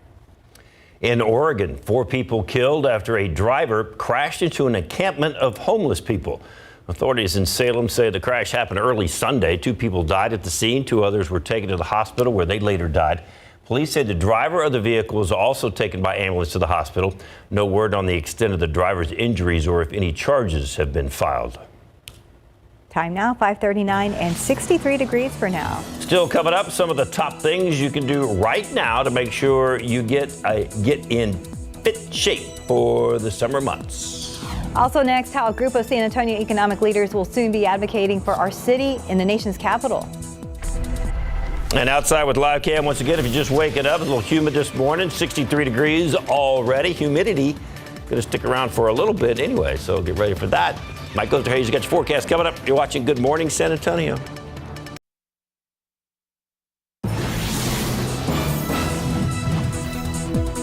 In Oregon, 4 people killed after a driver crashed into an encampment of homeless people. Authorities in Salem say the crash happened early Sunday. 2 people died at the scene. 2 others were taken to the hospital where they later died. Police say the driver of the vehicle was also taken by ambulance to the hospital. No word on the extent of the driver's injuries or if any charges have been filed. Time now, 5:39 and 63 degrees for now. Still coming up, some of the top things you can do right now to make sure you get in fit shape for the summer months. Also next, how a group of San Antonio economic leaders will soon be advocating for our city in the nation's capital. And outside with live cam once again, if you're just waking up, a little humid this morning, 63 degrees already. Humidity going to stick around for a little bit anyway, so get ready for that. Mike Hayes, you got your forecast coming up. You're watching Good Morning San Antonio.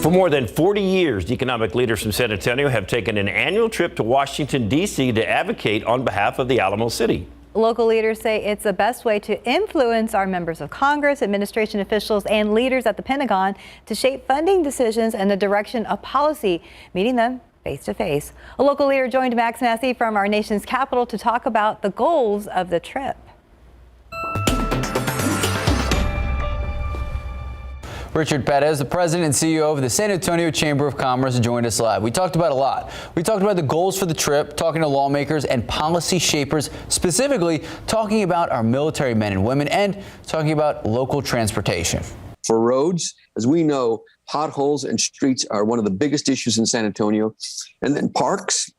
For more than 40 years, economic leaders from San Antonio have taken an annual trip to Washington, D.C. to advocate on behalf of the Alamo City. Local leaders say it's the best way to influence our members of Congress, administration officials, and leaders at the Pentagon to shape funding decisions and the direction of policy, meeting them face to face. A local leader joined Max Massey from our nation's capital to talk about the goals of the trip. Richard Perez, the president and CEO of the San Antonio Chamber of Commerce, joined us live. We talked about a lot. We talked about the goals for the trip, talking to lawmakers and policy shapers, specifically talking about our military men and women and talking about local transportation. For roads, as we know, potholes and streets are one of the biggest issues in San Antonio, and then parks.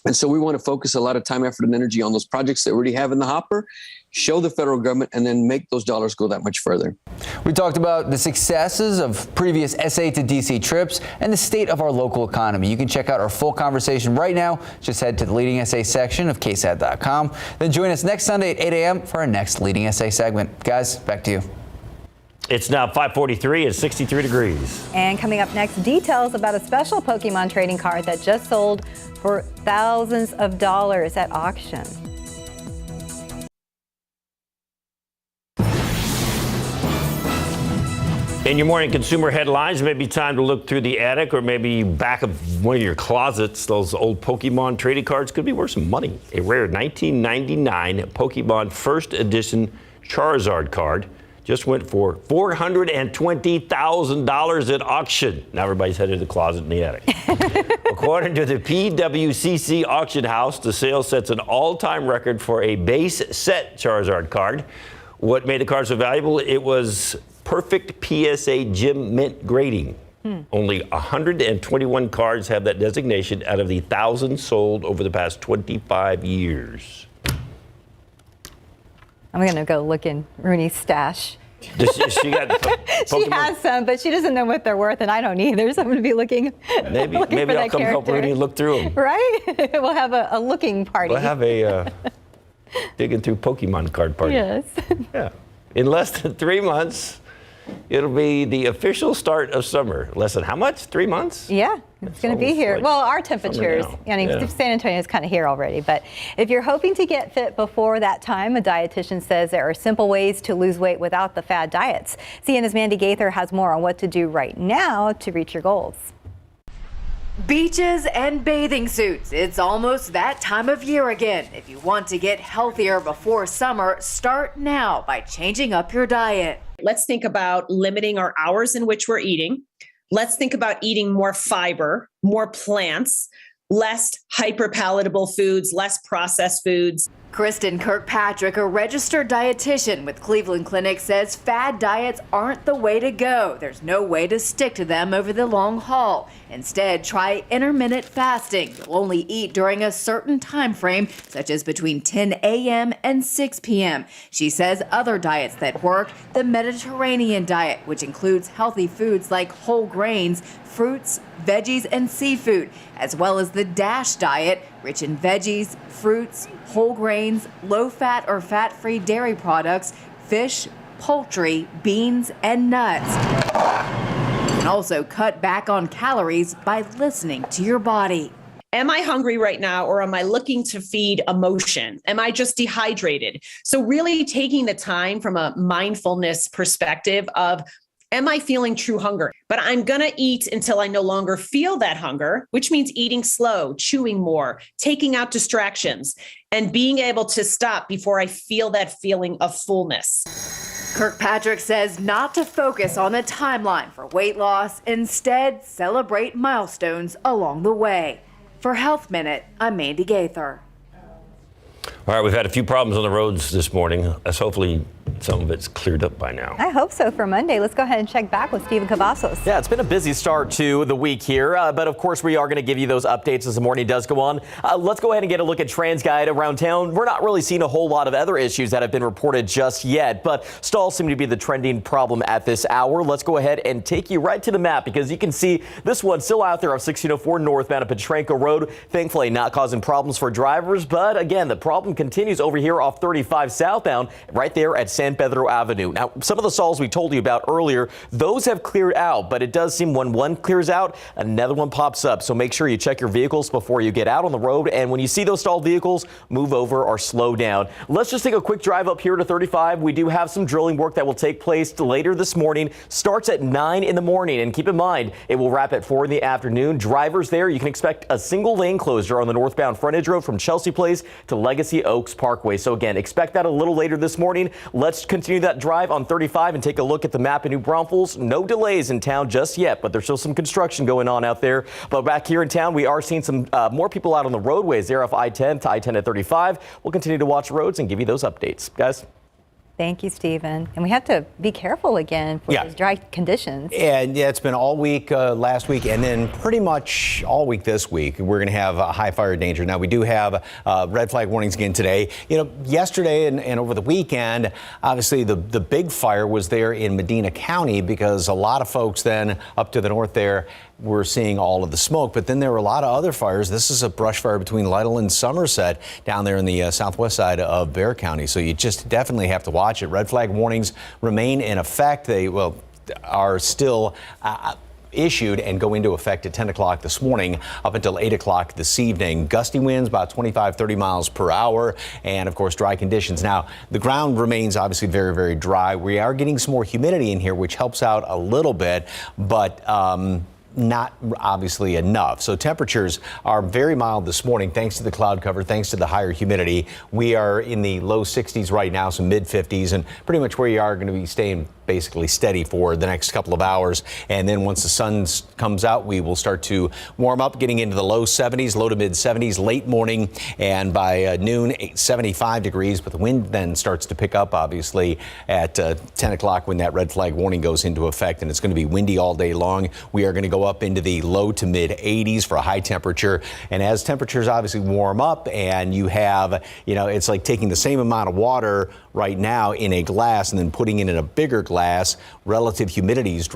And so we want to focus a lot of time, effort, and energy on those projects that we already have in the hopper, show the federal government, and then make those dollars go that much further. We talked about the successes of previous SA to DC trips and the state of our local economy. You can check out our full conversation right now. Just head to the Leading SA section of KSAT.com. Then join us next Sunday at 8 a.m. for our next Leading SA segment. Guys, back to you. It's now 5:43 and 63 degrees. And coming up next, details about a special Pokemon trading card that just sold for thousands of dollars at auction. In your morning consumer headlines, maybe time to look through the attic or maybe back of one of your closets. Those old Pokemon trading cards could be worth some money. A rare 1999 Pokemon First Edition Charizard card just went for $420,000 at auction. Now everybody's headed to the closet in the attic. According to the PWCC auction house, the sale sets an all-time record for a base set Charizard card. What made the card so valuable? It was perfect PSA Gem Mint grading. Only 121 cards have that designation out of the 1,000 sold over the past 25 years. I'm going to go look in Rooney's stash. She has some, but she doesn't know what they're worth, and I don't either. So I'm going to be looking. Maybe I'll come help Rooney look through them. Right? We'll have a looking party. We'll have a digging through Pokemon card party. Yes. Yeah. In less than 3 months, it'll be the official start of summer. Less than how much? 3 months? Yeah, it's going to be here. Well, our temperatures, San Antonio is kind of here already. But if you're hoping to get fit before that time, a dietitian says there are simple ways to lose weight without the fad diets. CNN's Mandy Gaither has more on what to do right now to reach your goals. Beaches and bathing suits. It's almost that time of year again. If you want to get healthier before summer, start now by changing up your diet. Let's think about limiting our hours in which we're eating. Let's think about eating more fiber, more plants, less hyperpalatable foods, less processed foods. Kristen Kirkpatrick, a registered dietitian with Cleveland Clinic, says fad diets aren't the way to go. There's no way to stick to them over the long haul. Instead, try intermittent fasting. You'll only eat during a certain time frame, such as between 10 a.m. and 6 p.m. She says other diets that work, the Mediterranean diet, which includes healthy foods like whole grains, fruits, veggies, and seafood, as well as the DASH diet, rich in veggies, fruits, whole grains, low-fat or fat-free dairy products, fish, poultry, beans, and nuts. You can also cut back on calories by listening to your body. Am I hungry right now, or am I looking to feed emotion? Am I just dehydrated? So really taking the time from a mindfulness perspective of, am I feeling true hunger? But I'm going to eat until I no longer feel that hunger, which means eating slow, chewing more, taking out distractions, and being able to stop before I feel that feeling of fullness. Kirkpatrick says not to focus on a timeline for weight loss. Instead, celebrate milestones along the way. For Health Minute, I'm Mandy Gaither. All right, we've had a few problems on the roads this morning. Let's hopefully some of it's cleared up by now. I hope so for Monday. Let's go ahead and check back with Stephen Cavazos. Yeah, it's been a busy start to the week here, but of course we are going to give you those updates as the morning does go on. Let's go ahead and get a look at TransGuide around town. We're not really seeing a whole lot of other issues that have been reported just yet, but stalls seem to be the trending problem at this hour. Let's go ahead and take you right to the map because you can see this one still out there off 1604 northbound of Petrenko Road. Thankfully not causing problems for drivers, but again, the problem continues over here off 35 southbound right there at San Pedro Avenue. Now, some of the stalls we told you about earlier, those have cleared out, but it does seem when one clears out, another one pops up. So make sure you check your vehicles before you get out on the road. And when you see those stalled vehicles, move over or slow down. Let's just take a quick drive up here to 35. We do have some drilling work that will take place later this morning. Starts at 9 in the morning. And keep in mind, it will wrap at 4 in the afternoon. Drivers there, you can expect a single lane closure on the northbound frontage road from Chelsea Place to Legacy Oaks Parkway. So again, expect that a little later this morning. Let's continue that drive on 35 and take a look at the map in New Braunfels. No delays in town just yet, but there's still some construction going on out there. But back here in town, we are seeing some more people out on the roadways there off I-10 to I-10 at 35. We'll continue to watch roads and give you those updates. Guys. Thank you, Stephen. And we have to be careful again for those dry conditions. And yeah, it's been all week last week and then pretty much all week this week. We're going to have high fire danger. Now, we do have red flag warnings again today. You know, yesterday and over the weekend, obviously the big fire was there in Medina County because a lot of folks then up to the north there were seeing all of the smoke. But then there were a lot of other fires. This is a brush fire between Lytle and Somerset down there in the southwest side of Bexar County. So you just definitely have to watch it. Red flag warnings remain in effect. They are still issued and go into effect at 10 o'clock this morning up until 8 o'clock this evening. Gusty winds about 25, 30 miles per hour, and of course dry conditions. Now, the ground remains obviously very, very dry. We are getting some more humidity in here, which helps out a little bit, but not obviously enough. So temperatures are very mild this morning thanks to the cloud cover, thanks to the higher humidity. We are in the low 60s right now, some mid 50s, and pretty much where you are going to be staying basically steady for the next couple of hours. And then once the sun comes out, we will start to warm up, getting into the low 70s, low to mid 70s late morning, and by noon 75 degrees. But the wind then starts to pick up obviously at 10 o'clock when that red flag warning goes into effect, and it's going to be windy all day long. We are going to go up into the low to mid 80s for a high temperature. And as temperatures obviously warm up, and you have, it's like taking the same amount of water right now in a glass and then putting it in a bigger glass, relative humidities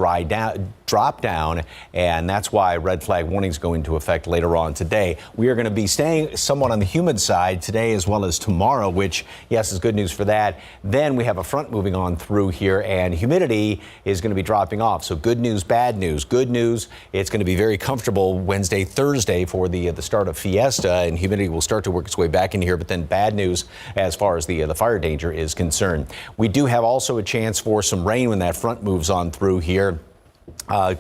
drop down, and that's why red flag warnings go into effect later on today. We are going to be staying somewhat on the humid side today as well as tomorrow, which, yes, is good news for that. Then we have a front moving on through here, and humidity is going to be dropping off. So good news, bad news. Good news, it's going to be very comfortable Wednesday, Thursday for the start of Fiesta, and humidity will start to work its way back in here. But then bad news as far as the fire danger is concerned. We do have also a chance for some rain when that front moves on through here.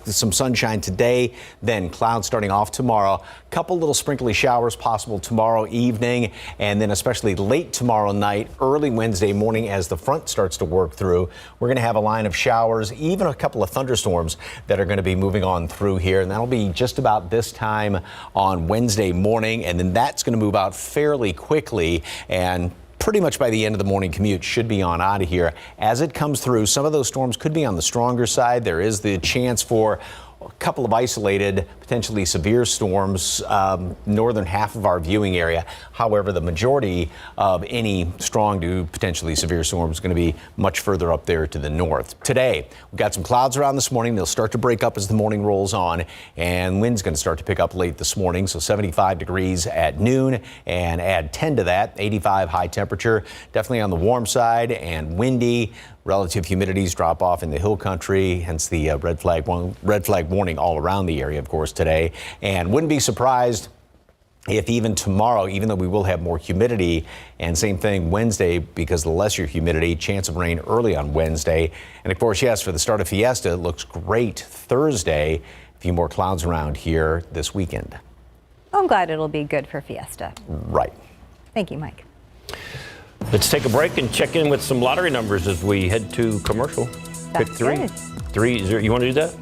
Some sunshine today, then clouds starting off tomorrow. Couple little sprinkly showers possible tomorrow evening, and then especially late tomorrow night, early Wednesday morning as the front starts to work through. We're going to have a line of showers, even a couple of thunderstorms that are going to be moving on through here, and that'll be just about this time on Wednesday morning, and then that's going to move out fairly quickly, and pretty much by the end of the morning commute should be on out of here. As it comes through, some of those storms could be on the stronger side. There is the chance for a couple of isolated, potentially severe storms, northern half of our viewing area. However, the majority of any strong to potentially severe storms is going to be much further up there to the north. Today, we've got some clouds around this morning. They'll start to break up as the morning rolls on, and wind's going to start to pick up late this morning. So 75 degrees at noon, and add 10 to that, 85 high temperature. Definitely on the warm side and windy. Relative humidities drop off in the hill country, hence the red flag warning all around the area, of course, today. And wouldn't be surprised if even tomorrow, even though we will have more humidity, and same thing Wednesday because of the lesser humidity, chance of rain early on Wednesday. And of course, yes, for the start of Fiesta, it looks great Thursday. A few more clouds around here this weekend. I'm glad it'll be good for Fiesta. Right. Thank you, Mike. Let's take a break and check in with some lottery numbers as we head to commercial. Pick three. Good. 3, 0. You want to do that?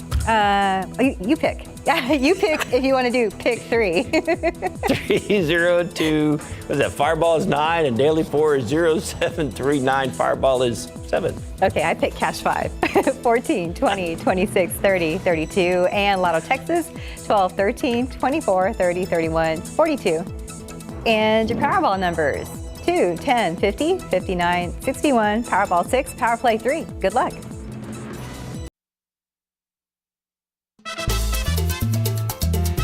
You pick. Yeah, you pick if you want to do pick 3. 302. What is that? Fireball is 9 and Daily 4 is 0739. Fireball is 7. Okay, I picked Cash 5. 14, 20, 26, 30, 32. And Lotto Texas, 12, 13, 24, 30, 31, 42. And your Powerball numbers. 2, 10, 50, 59, 61, Powerball 6, Power Play 3. Good luck.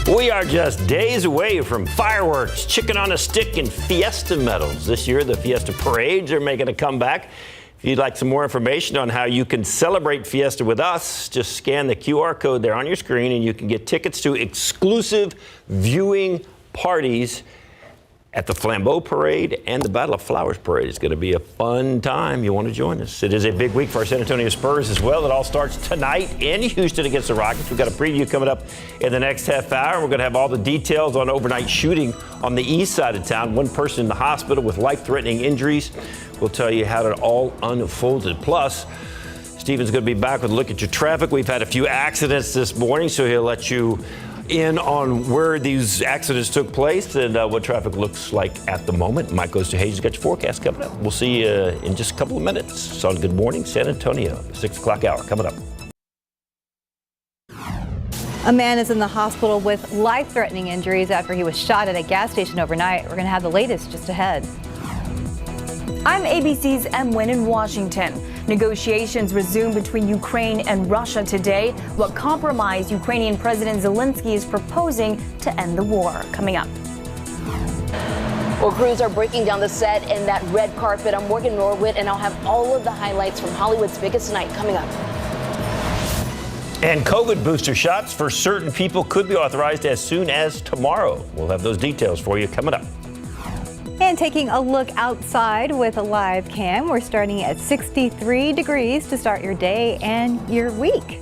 We are just days away from fireworks, chicken on a stick, and Fiesta medals. This year, the Fiesta parades are making a comeback. If you'd like some more information on how you can celebrate Fiesta with us, just scan the QR code there on your screen, and you can get tickets to exclusive viewing parties at the Flambeau Parade and the Battle of Flowers Parade. It's going to be a fun time. You want to join us. It is a big week for our San Antonio Spurs as well. It all starts tonight in Houston against the Rockets. We've got a preview coming up in the next half hour. We're going to have all the details on overnight shooting on the east side of town. One person in the hospital with life-threatening injuries. We'll tell you how it all unfolded. Plus, Stephen's going to be back with a look at your traffic. We've had a few accidents this morning, so he'll let you in on where these accidents took place and what traffic looks like at the moment. Mike Goes to Hayes has got your forecast coming up. We'll see you in just a couple of minutes. It's on Good Morning San Antonio, 6 o'clock hour coming up. A man is in the hospital with life-threatening injuries after he was shot at a gas station overnight. We're going to have the latest just ahead. I'm ABC's M. Wynn in Washington. Negotiations resume between Ukraine and Russia today. What compromise Ukrainian President Zelensky is proposing to end the war. Coming up. Well, crews are breaking down the set and that red carpet. I'm Morgan Norwood, and I'll have all of the highlights from Hollywood's biggest night coming up. And COVID booster shots for certain people could be authorized as soon as tomorrow. We'll have those details for you coming up. And taking a look outside with a live cam, we're starting at 63 degrees to start your day and your week.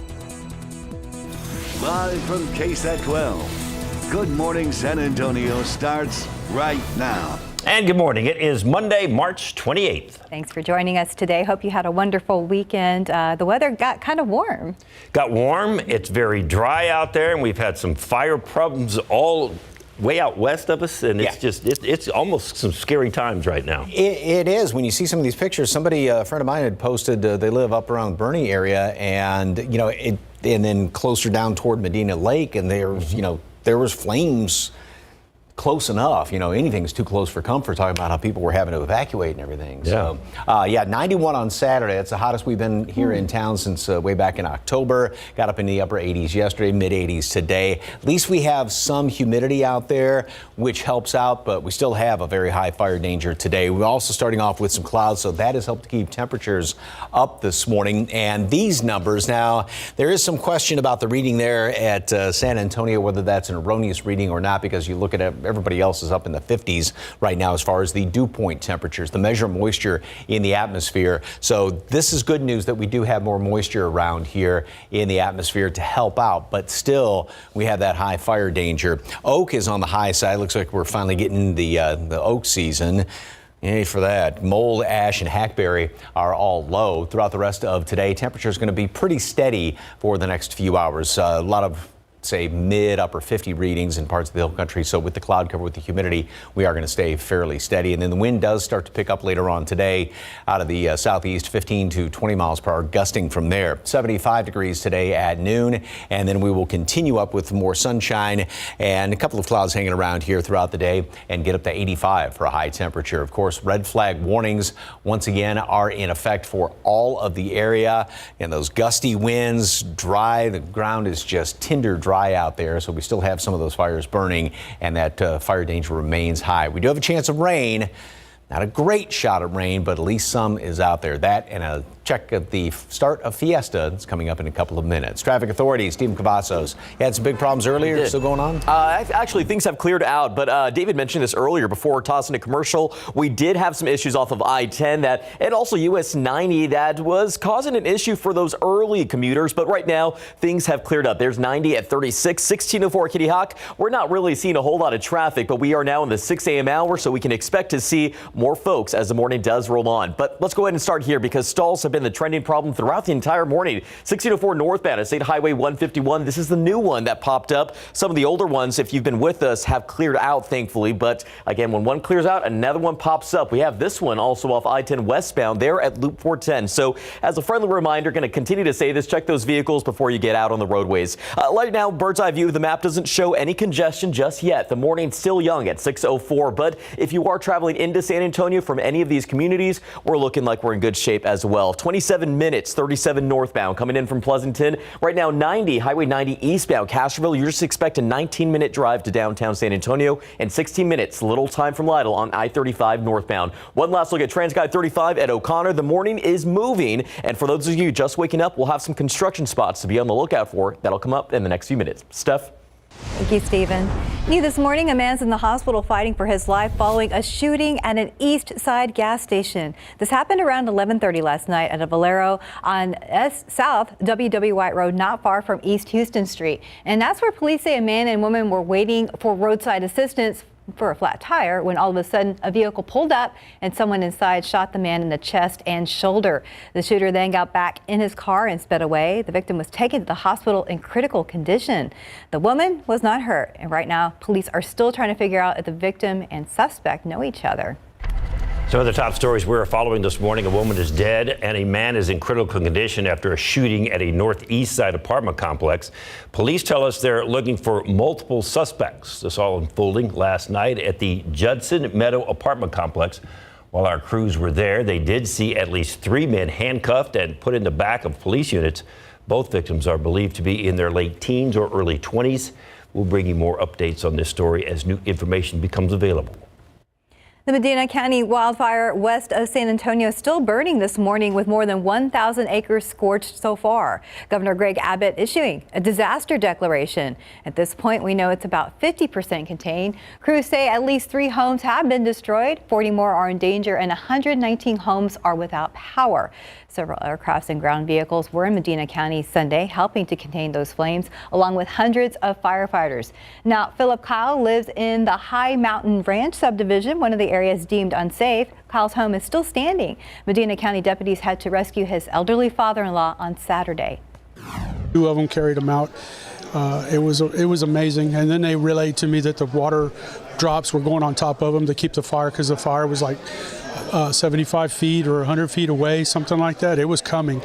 Live from KSAT 12, Good Morning San Antonio starts right now. And good morning. It is Monday, March 28th. Thanks for joining us today. Hope you had a wonderful weekend. The weather got kind of warm. Got warm. It's very dry out there, and we've had some fire problems all way out west of us, and it's almost some scary times right now. It is. When you see some of these pictures, a friend of mine had posted, they live up around Bernie area, and and then closer down toward Medina Lake, and there was flames close enough. Anything's too close for comfort, talking about how people were having to evacuate and everything. Yeah. So 91 on Saturday. It's the hottest we've been here in town since way back in October. Got up in the upper 80s yesterday, mid 80s today. At least we have some humidity out there, which helps out, but we still have a very high fire danger today. We're also starting off with some clouds, so that has helped to keep temperatures up this morning. And these numbers, now, there is some question about the reading there at San Antonio, whether that's an erroneous reading or not, because you look at it, everybody else is up in the 50s right now as far as the dew point temperatures, the measure of moisture in the atmosphere. So this is good news that we do have more moisture around here in the atmosphere to help out, but still we have that high fire danger. Oak is on the high side. Looks like we're finally getting the oak season. Yay for that. Mold, ash, and hackberry are all low. Throughout the rest of today, temperature is going to be pretty steady for the next few hours. A lot of mid upper 50 readings in parts of the hill country. So with the cloud cover, with the humidity, we are going to stay fairly steady. And then the wind does start to pick up later on today out of the southeast, 15 to 20 miles per hour, gusting from there. 75 degrees today at noon. And then we will continue up with more sunshine and a couple of clouds hanging around here throughout the day and get up to 85 for a high temperature. Of course, red flag warnings once again are in effect for all of the area. And those gusty winds, dry, the ground is just tinder dry out there, so we still have some of those fires burning, and that fire danger remains high. We do have a chance of rain. Not a great shot of rain, but at least some is out there. That and a check at the start of Fiesta. It's coming up in a couple of minutes. Traffic authorities, Stephen Cavazos. You had some big problems earlier. Still going on? Actually, things have cleared out, but David mentioned this earlier before tossing a commercial. We did have some issues off of I-10 and also US 90 that was causing an issue for those early commuters, but right now things have cleared up. There's 90 at 36, 1604 Kitty Hawk. We're not really seeing a whole lot of traffic, but we are now in the 6 a.m. hour, so we can expect to see more folks as the morning does roll on. But let's go ahead and start here because stalls have been the trending problem throughout the entire morning. 1604 northbound at State Highway 151. This is the new one that popped up. Some of the older ones, if you've been with us, have cleared out, thankfully. But again, when one clears out, another one pops up. We have this one also off I-10 westbound there at Loop 410. So as a friendly reminder, going to continue to say this, check those vehicles before you get out on the roadways. Right now, bird's eye view, the map doesn't show any congestion just yet. The morning's still young at 6:04. But if you are traveling into San Antonio from any of these communities, we're looking like we're in good shape as well. 27 minutes, 37 northbound coming in from Pleasanton. Right now, 90, Highway 90 eastbound Castroville. You just expect a 19-minute drive to downtown San Antonio and 16 minutes, little time from Lytle on I-35 northbound. One last look at TransGuide 35 at O'Connor. The morning is moving, and for those of you just waking up, we'll have some construction spots to be on the lookout for. That'll come up in the next few minutes. Steph? Thank you, Stephen. New this morning, a man's in the hospital fighting for his life following a shooting at an East Side gas station. This happened around 11:30 last night at a Valero on South W.W. White Road, not far from East Houston Street. And that's where police say a man and woman were waiting for roadside assistance for a flat tire when all of a sudden a vehicle pulled up and someone inside shot the man in the chest and shoulder. The shooter then got back in his car and sped away. The victim was taken to the hospital in critical condition. The woman was not hurt, and right now police are still trying to figure out if the victim and suspect know each other. Some of the top stories we're following this morning: a woman is dead and a man is in critical condition after a shooting at a northeast side apartment complex. Police tell us they're looking for multiple suspects. This all unfolding last night at the Judson Meadow apartment complex. While our crews were there, they did see at least 3 men handcuffed and put in the back of police units. Both victims are believed to be in their late teens or early 20s. We'll bring you more updates on this story as new information becomes available. The Medina County wildfire west of San Antonio still burning this morning with more than 1,000 acres scorched so far. Governor Greg Abbott issuing a disaster declaration. At this point, we know it's about 50% contained. Crews say at least 3 homes have been destroyed, 40 more are in danger, and 119 homes are without power. Several aircrafts and ground vehicles were in Medina County Sunday, helping to contain those flames, along with hundreds of firefighters. Now, Philip Kyle lives in the High Mountain Ranch subdivision, one of the areas deemed unsafe. Kyle's home is still standing. Medina County deputies had to rescue his elderly father-in-law on Saturday. 2 of them carried him out. It was amazing. And then they relayed to me that the water drops were going on top of them to keep the fire, because the fire was like 75 feet or 100 feet away, something like that. It was coming.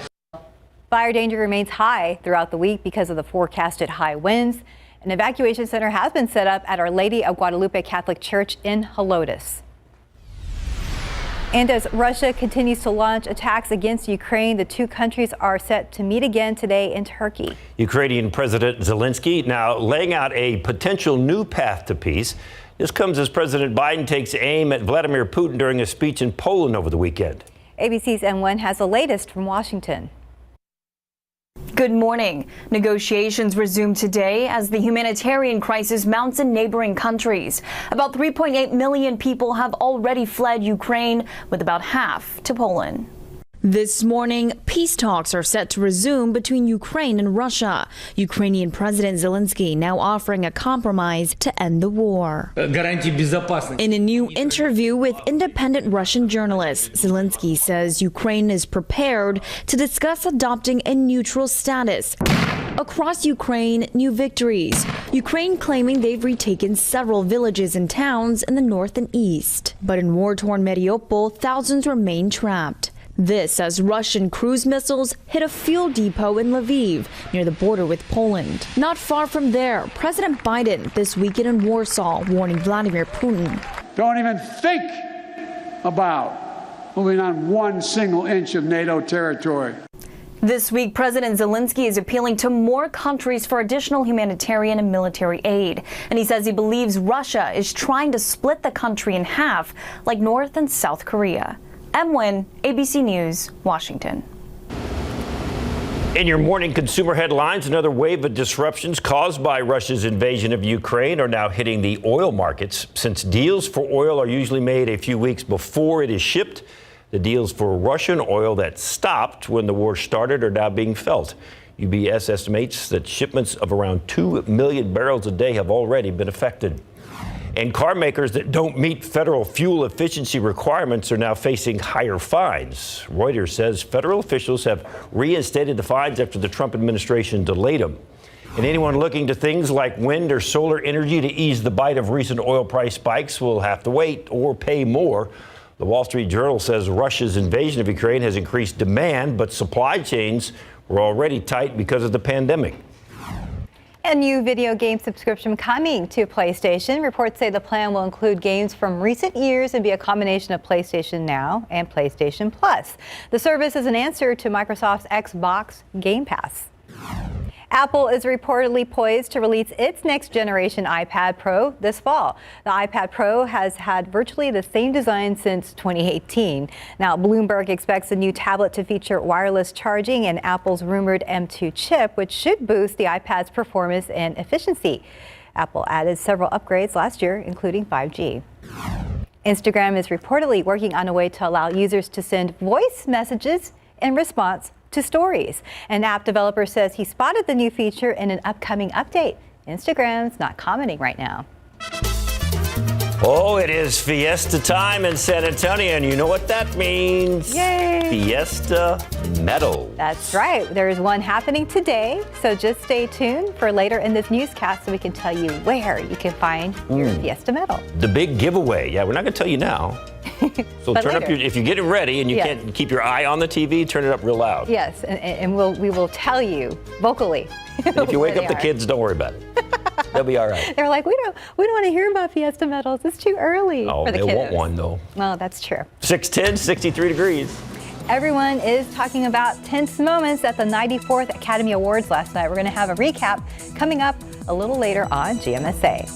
Fire danger remains high throughout the week because of the forecasted high winds. An evacuation center has been set up at Our Lady of Guadalupe Catholic Church in Helotes. And as Russia continues to launch attacks against Ukraine, the 2 countries are set to meet again today in Turkey. Ukrainian President Zelensky now laying out a potential new path to peace. This comes as President Biden takes aim at Vladimir Putin during a speech in Poland over the weekend. ABC's N1 has the latest from Washington. Good morning. Negotiations resume today as the humanitarian crisis mounts in neighboring countries. About 3.8 million people have already fled Ukraine, with about half to Poland. This morning, peace talks are set to resume between Ukraine and Russia. Ukrainian President Zelensky now offering a compromise to end the war. In a new interview with independent Russian journalists, Zelensky says Ukraine is prepared to discuss adopting a neutral status. Across Ukraine, new victories. Ukraine claiming they've retaken several villages and towns in the north and east. But in war-torn Mariupol, thousands remain trapped. This as Russian cruise missiles hit a fuel depot in Lviv, near the border with Poland. Not far from there, President Biden this weekend in Warsaw warning Vladimir Putin. Don't even think about moving on 1 single inch of NATO territory. This week, President Zelensky is appealing to more countries for additional humanitarian and military aid. And he says he believes Russia is trying to split the country in half, like North and South Korea. M. ABC News, Washington. In your morning consumer headlines, another wave of disruptions caused by Russia's invasion of Ukraine are now hitting the oil markets. Since deals for oil are usually made a few weeks before it is shipped, the deals for Russian oil that stopped when the war started are now being felt. UBS estimates that shipments of around 2 million barrels a day have already been affected. And car makers that don't meet federal fuel efficiency requirements are now facing higher fines. Reuters says federal officials have reinstated the fines after the Trump administration delayed them. And anyone looking to things like wind or solar energy to ease the bite of recent oil price spikes will have to wait or pay more. The Wall Street Journal says Russia's invasion of Ukraine has increased demand, but supply chains were already tight because of the pandemic. A new video game subscription coming to PlayStation. Reports say the plan will include games from recent years and be a combination of PlayStation Now and PlayStation Plus. The service is an answer to Microsoft's Xbox Game Pass. Apple is reportedly poised to release its next generation iPad Pro this fall. The iPad Pro has had virtually the same design since 2018. Now, Bloomberg expects the new tablet to feature wireless charging and Apple's rumored M2 chip, which should boost the iPad's performance and efficiency. Apple added several upgrades last year, including 5G. Instagram is reportedly working on a way to allow users to send voice messages in response to stories. An app developer says he spotted the new feature in an upcoming update. Instagram's not commenting right now. Oh, it is Fiesta time in San Antonio, and you know what that means. Yay! Fiesta medals. That's right. There's one happening today, so just stay tuned for later in this newscast so we can tell you where you can find your Fiesta medal. The big giveaway. Yeah, we're not going to tell you now. So turn up if you're getting ready and you can't keep your eye on the TV, turn it up real loud. Yes, and we will tell you vocally. And if you wake up the kids, don't worry about it. They'll be all right. They're like, we don't want to hear about Fiesta medals. It's too early for the kids. They want one though. Well, that's true. 6:10, 63 degrees. Everyone is talking about tense moments at the 94th Academy Awards last night. We're going to have a recap coming up a little later on GMSA.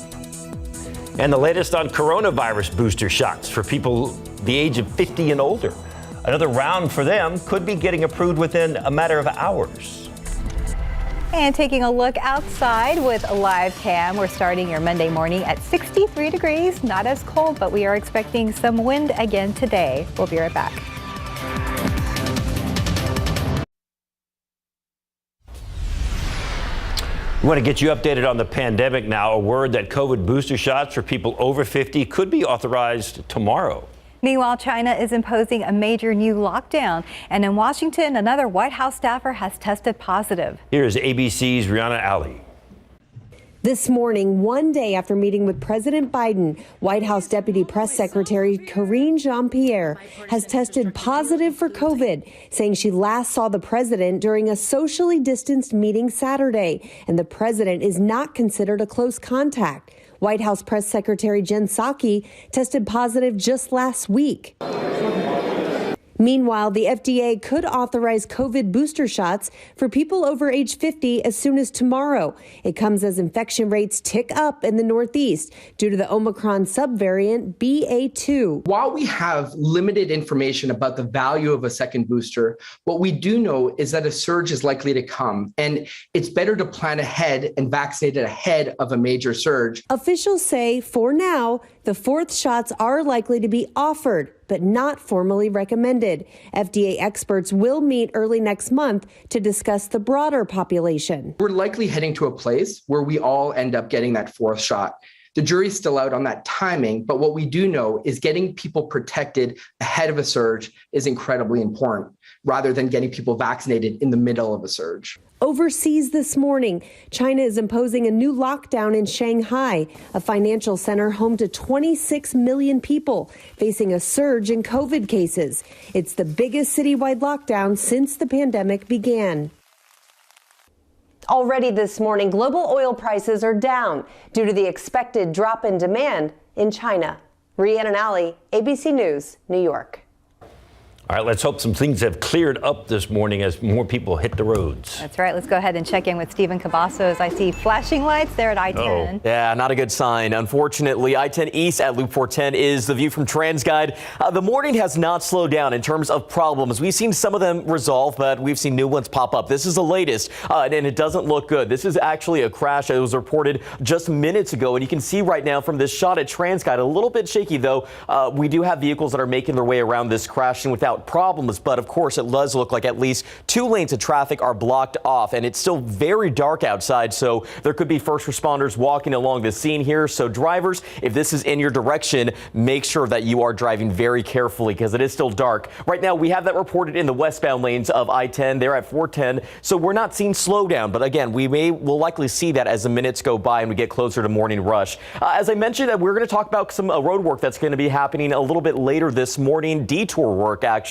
And the latest on coronavirus booster shots for people the age of 50 and older. Another round for them could be getting approved within a matter of hours. And taking a look outside with a live cam, we're starting your Monday morning at 63 degrees. Not as cold, but we are expecting some wind again today. We'll be right back. We want to get you updated on the pandemic now. A word that COVID booster shots for people over 50 could be authorized tomorrow. Meanwhile, China is imposing a major new lockdown. And in Washington, another White House staffer has tested positive. Here's ABC's Rihanna Ali. This morning, one day after meeting with President Biden, White House Deputy Press Secretary Karine Jean-Pierre has tested positive for COVID, saying she last saw the president during a socially distanced meeting Saturday, and the president is not considered a close contact. White House Press Secretary Jen Psaki tested positive just last week. Meanwhile, the FDA could authorize COVID booster shots for people over age 50 as soon as tomorrow. It comes as infection rates tick up in the Northeast due to the Omicron subvariant BA2. While we have limited information about the value of a second booster, what we do know is that a surge is likely to come, and it's better to plan ahead and vaccinate ahead of a major surge. Officials say for now, the fourth shots are likely to be offered, but not formally recommended. FDA experts will meet early next month to discuss the broader population. We're likely heading to a place where we all end up getting that fourth shot. The jury's still out on that timing, but what we do know is getting people protected ahead of a surge is incredibly important, rather than getting people vaccinated in the middle of a surge. Overseas this morning, China is imposing a new lockdown in Shanghai, a financial center home to 26 million people, facing a surge in COVID cases. It's the biggest citywide lockdown since the pandemic began. Already this morning, global oil prices are down due to the expected drop in demand in China. Rhiannon Alley, ABC News, New York. All right, let's hope some things have cleared up this morning as more people hit the roads. That's right. Let's go ahead and check in with Stephen Cavazos. I see flashing lights there at I-10. Oh. Yeah, not a good sign. Unfortunately, I-10 East at Loop 410 is the view from TransGuide. The morning has not slowed down in terms of problems. We've seen some of them resolve, but we've seen new ones pop up. This is the latest, and it doesn't look good. This is actually a crash that was reported just minutes ago, and you can see right now from this shot at TransGuide, a little bit shaky, though. We do have vehicles that are making their way around this crash and without problems, but of course it does look like at least 2 lanes of traffic are blocked off, and it's still very dark outside, so there could be first responders walking along the scene here. So drivers, if this is in your direction, make sure that you are driving very carefully because it is still dark. Right now we have that reported in the westbound lanes of I-10. They're at 410, so we're not seeing slowdown, but again, we'll likely see that as the minutes go by and we get closer to morning rush. As I mentioned, we're going to talk about some road work that's going to be happening a little bit later this morning. Detour work, actually.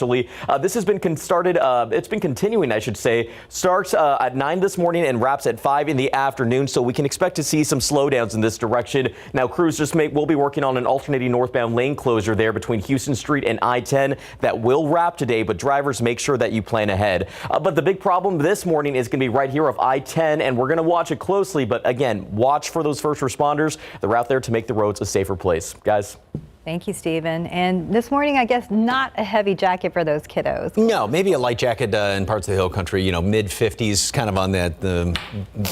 This has been it's been continuing, I should say. Starts at 9 this morning and wraps at 5 in the afternoon, so we can expect to see some slowdowns in this direction. Now, crews will be working on an alternating northbound lane closure there between Houston Street and I-10 that will wrap today, but drivers, make sure that you plan ahead. But the big problem this morning is going to be right here of I-10, and we're going to watch it closely, but again, watch for those first responders. They're out there to make the roads a safer place. Guys. Thank you, Stephen. And this morning, I guess not a heavy jacket for those kiddos. No, maybe a light jacket in parts of the hill country, mid 50s, kind of on that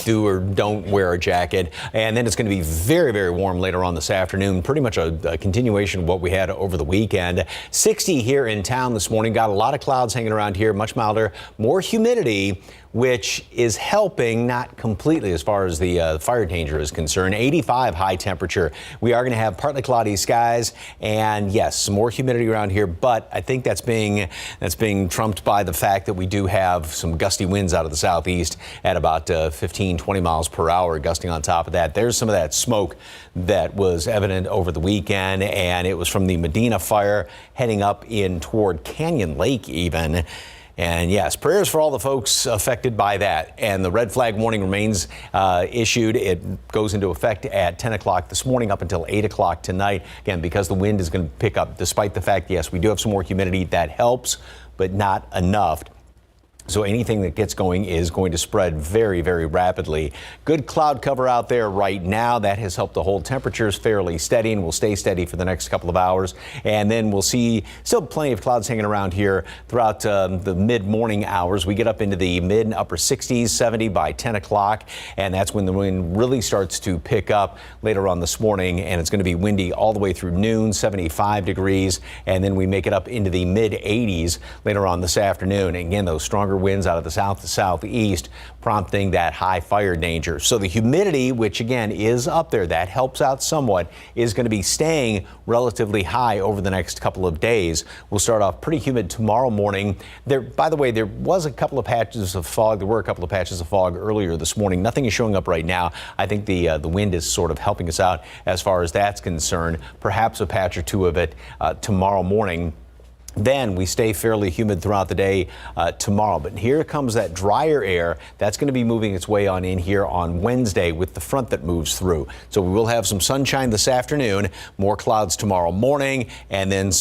do or don't wear a jacket. And then it's going to be very, very warm later on this afternoon. Pretty much a continuation of what we had over the weekend. 60 here in town this morning. Got a lot of clouds hanging around here, much milder, more humidity, which is helping, not completely as far as the fire danger is concerned. 85 high temperature. We are going to have partly cloudy skies and yes, some more humidity around here, but I think that's being trumped by the fact that we do have some gusty winds out of the southeast at about 15, 20 miles per hour, gusting on top of that. There's some of that smoke that was evident over the weekend, and it was from the Medina fire heading up in toward Canyon Lake even. And yes, prayers for all the folks affected by that. And the red flag warning remains issued. It goes into effect at 10 o'clock this morning up until 8 o'clock tonight. Again, because the wind is going to pick up, despite the fact, yes, we do have some more humidity. That helps, but not enough. So anything that gets going is going to spread very, very rapidly. Good cloud cover out there right now. That has helped to hold temperatures fairly steady and will stay steady for the next couple of hours. And then we'll see still plenty of clouds hanging around here throughout the mid-morning hours. We get up into the mid and upper 60s, 70 by 10 o'clock. And that's when the wind really starts to pick up later on this morning. And it's going to be windy all the way through noon, 75 degrees. And then we make it up into the mid 80s later on this afternoon. And again, those stronger winds out of the south to southeast, prompting that high fire danger. So the humidity, which again is up there, that helps out somewhat, is going to be staying relatively high over the next couple of days. We'll start off pretty humid tomorrow morning. By the way, there was a couple of patches of fog. There were a couple of patches of fog earlier this morning. Nothing is showing up right now. I think the wind is sort of helping us out as far as that's concerned. Perhaps a patch or two of it tomorrow morning. Then we stay fairly humid throughout the day tomorrow. But here comes that drier air. That's going to be moving its way on in here on Wednesday with the front that moves through. So we will have some sunshine this afternoon, more clouds tomorrow morning, and then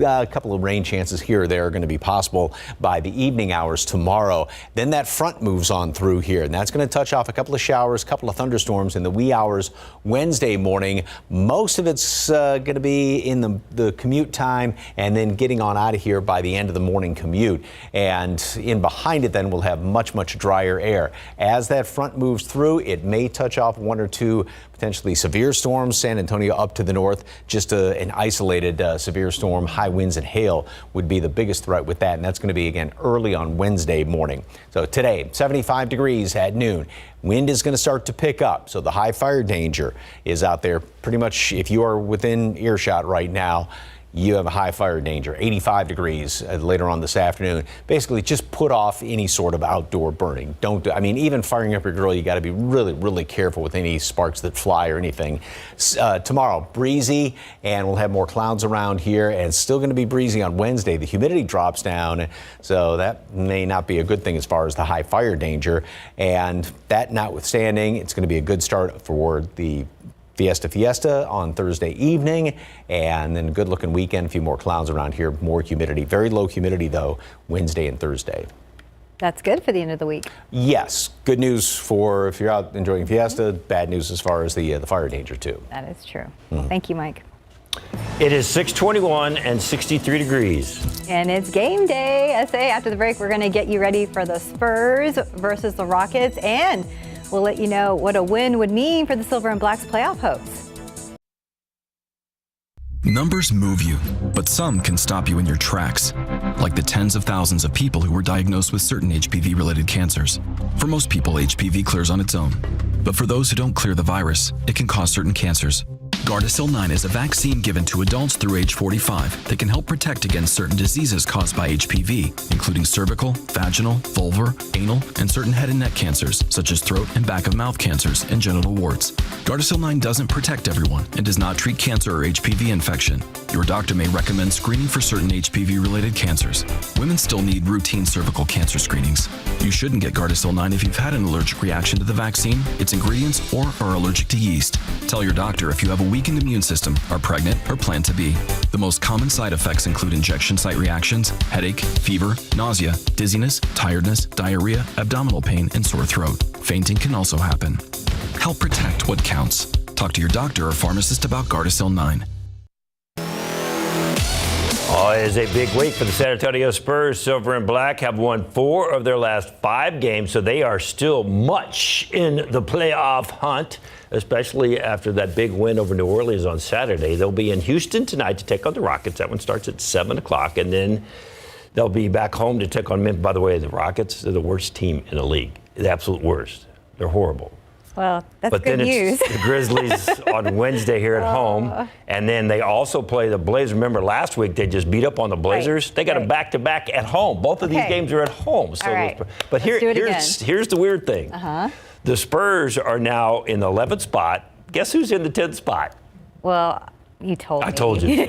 a couple of rain chances here or there are going to be possible by the evening hours tomorrow. Then that front moves on through here, and that's going to touch off a couple of showers, a couple of thunderstorms in the wee hours Wednesday morning. Most of it's going to be in the commute time and then getting on out of here by the end of the morning commute. And in behind it then we'll have much drier air. As that front moves through, it may touch off one or two potentially severe storms. San Antonio up to the north, just an isolated severe storm. High winds and hail would be the biggest threat with that, and that's going to be again early on Wednesday morning. So today, 75 degrees at noon. Wind is going to start to pick up, so the high fire danger is out there. Pretty much if you are within earshot right now, you have a high fire danger. 85 degrees later on this afternoon. Basically, just put off any sort of outdoor burning. Even firing up your grill, you got to be really careful with any sparks that fly or anything. Tomorrow, breezy, and we'll have more clouds around here, and it's still going to be breezy on Wednesday. The humidity drops down, so that may not be a good thing as far as the high fire danger. And that notwithstanding, it's going to be a good start for the Fiesta on Thursday evening, and then a good looking weekend. A few more clouds around here, more humidity. Very low humidity though, Wednesday and Thursday. That's good for the end of the week. Yes, good news for if you're out enjoying Fiesta. Bad news as far as the fire danger too. That is true. Thank you, Mike. It is 6:21 and 63 degrees. And it's game day. SA, after the break, we're going to get you ready for the Spurs versus the Rockets, and we'll let you know what a win would mean for the Silver and Black's playoff hopes. Numbers move you, but some can stop you in your tracks, like the tens of thousands of people who were diagnosed with certain HPV-related cancers. For most people, HPV clears on its own, but for those who don't clear the virus, it can cause certain cancers. Gardasil 9 is a vaccine given to adults through age 45 that can help protect against certain diseases caused by HPV, including cervical, vaginal, vulvar, anal, and certain head and neck cancers, such as throat and back of mouth cancers and genital warts. Gardasil 9 doesn't protect everyone and does not treat cancer or HPV infection. Your doctor may recommend screening for certain HPV-related cancers. Women still need routine cervical cancer screenings. You shouldn't get Gardasil 9 if you've had an allergic reaction to the vaccine, its ingredients, or are allergic to yeast. Tell your doctor if you have a weakened immune system, are pregnant, or plan to be. The most common side effects include injection site reactions, headache, fever, nausea, dizziness, tiredness, diarrhea, abdominal pain, and sore throat. Fainting can also happen. Help protect what counts. Talk to your doctor or pharmacist about Gardasil 9. Oh, it is a big week for the San Antonio Spurs. Silver and Black have won 4 of their last 5 games, so they are still much in the playoff hunt, especially after that big win over New Orleans on Saturday. They'll be in Houston tonight to take on the Rockets. That one starts at 7 o'clock, and then they'll be back home to take on Memphis. By the way, the Rockets are the worst team in the league, the absolute worst. They're horrible. Well, that's but good then news. It's the Grizzlies on Wednesday here at home, and then they also play the Blazers. Remember last week they just beat up on the Blazers. Right. They got a back-to-back at home. Both of these games are at home. So but here's the weird thing. The Spurs are now in the 11th spot. Guess who's in the 10th spot? Well, you told me. I told you.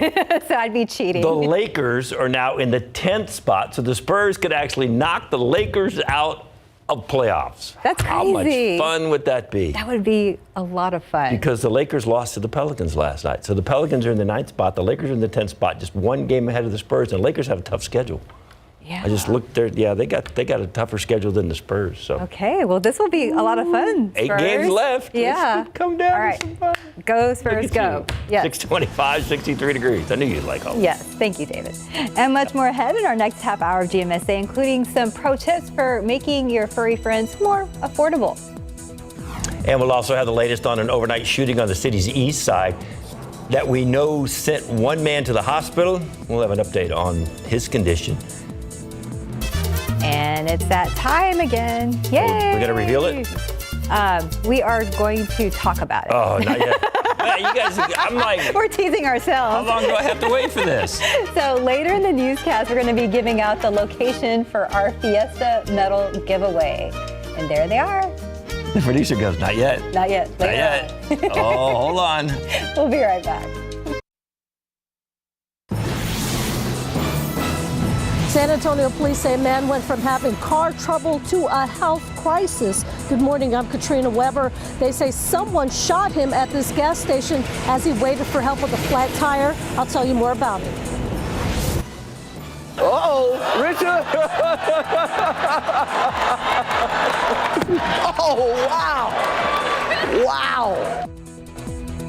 So I'd be cheating. The Lakers are now in the 10th spot, so the Spurs could actually knock the Lakers out of playoffs. That's crazy. How much fun would that be? That would be a lot of fun. Because the Lakers lost to the Pelicans last night. So the Pelicans are in the 9th spot. The Lakers are in the 10th spot, just one game ahead of the Spurs. And the Lakers have a tough schedule. Yeah. I just looked there. Yeah, they got a tougher schedule than the Spurs. So Okay, well, this will be a lot of fun. 8 Spurs. games left. Yeah. Let's come down. All right. Some fun. Go Spurs, go. Yes. 625, 63 degrees. I knew you'd like all that. Yes, thank you, David. And much more ahead in our next half hour of GMSA, including some pro tips for making your furry friends more affordable. And we'll also have the latest on an overnight shooting on the city's east side that we know sent one man to the hospital. We'll have an update on his condition. And it's that time again. Yay! We're going to reveal it? We are going to talk about it. Oh, not yet. Man, you guys, I'm like, we're teasing ourselves. How long do I have to wait for this? So later in the newscast, we're going to be giving out the location for our Fiesta medal giveaway. And there they are. The producer goes, not yet. Not yet. Not yet. Oh, hold on. We'll be right back. San Antonio police say a man went from having car trouble to a health crisis. Good morning, I'm Katrina Weber. They say someone shot him at this gas station as he waited for help with a flat tire. I'll tell you more about it. Uh-oh, Richard! Oh, wow! Wow!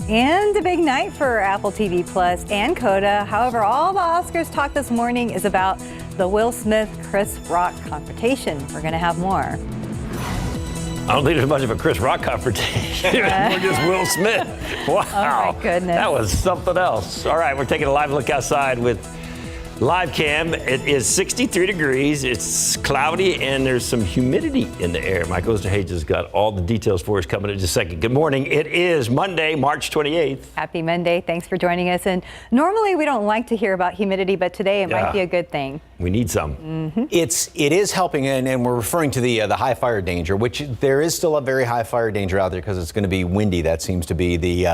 And a big night for Apple TV Plus and Coda. However, all the Oscars talk this morning is about the Will Smith-Chris Rock confrontation. We're going to have more. I don't think there's much of a Chris Rock confrontation. More just Will Smith. Wow. Oh, my goodness. That was something else. All right, we're taking a live look outside with Live Cam. It is 63 degrees. It's cloudy, and there's some humidity in the air. Michael Osterhage has got all the details for us coming in just a second. Good morning. It is Monday, March 28th. Happy Monday. Thanks for joining us. And normally we don't like to hear about humidity, but today it might be a good thing. We need some. Mm-hmm. It is helping, and we're referring to the high fire danger, which there is still a very high fire danger out there because it's going to be windy. That seems to be the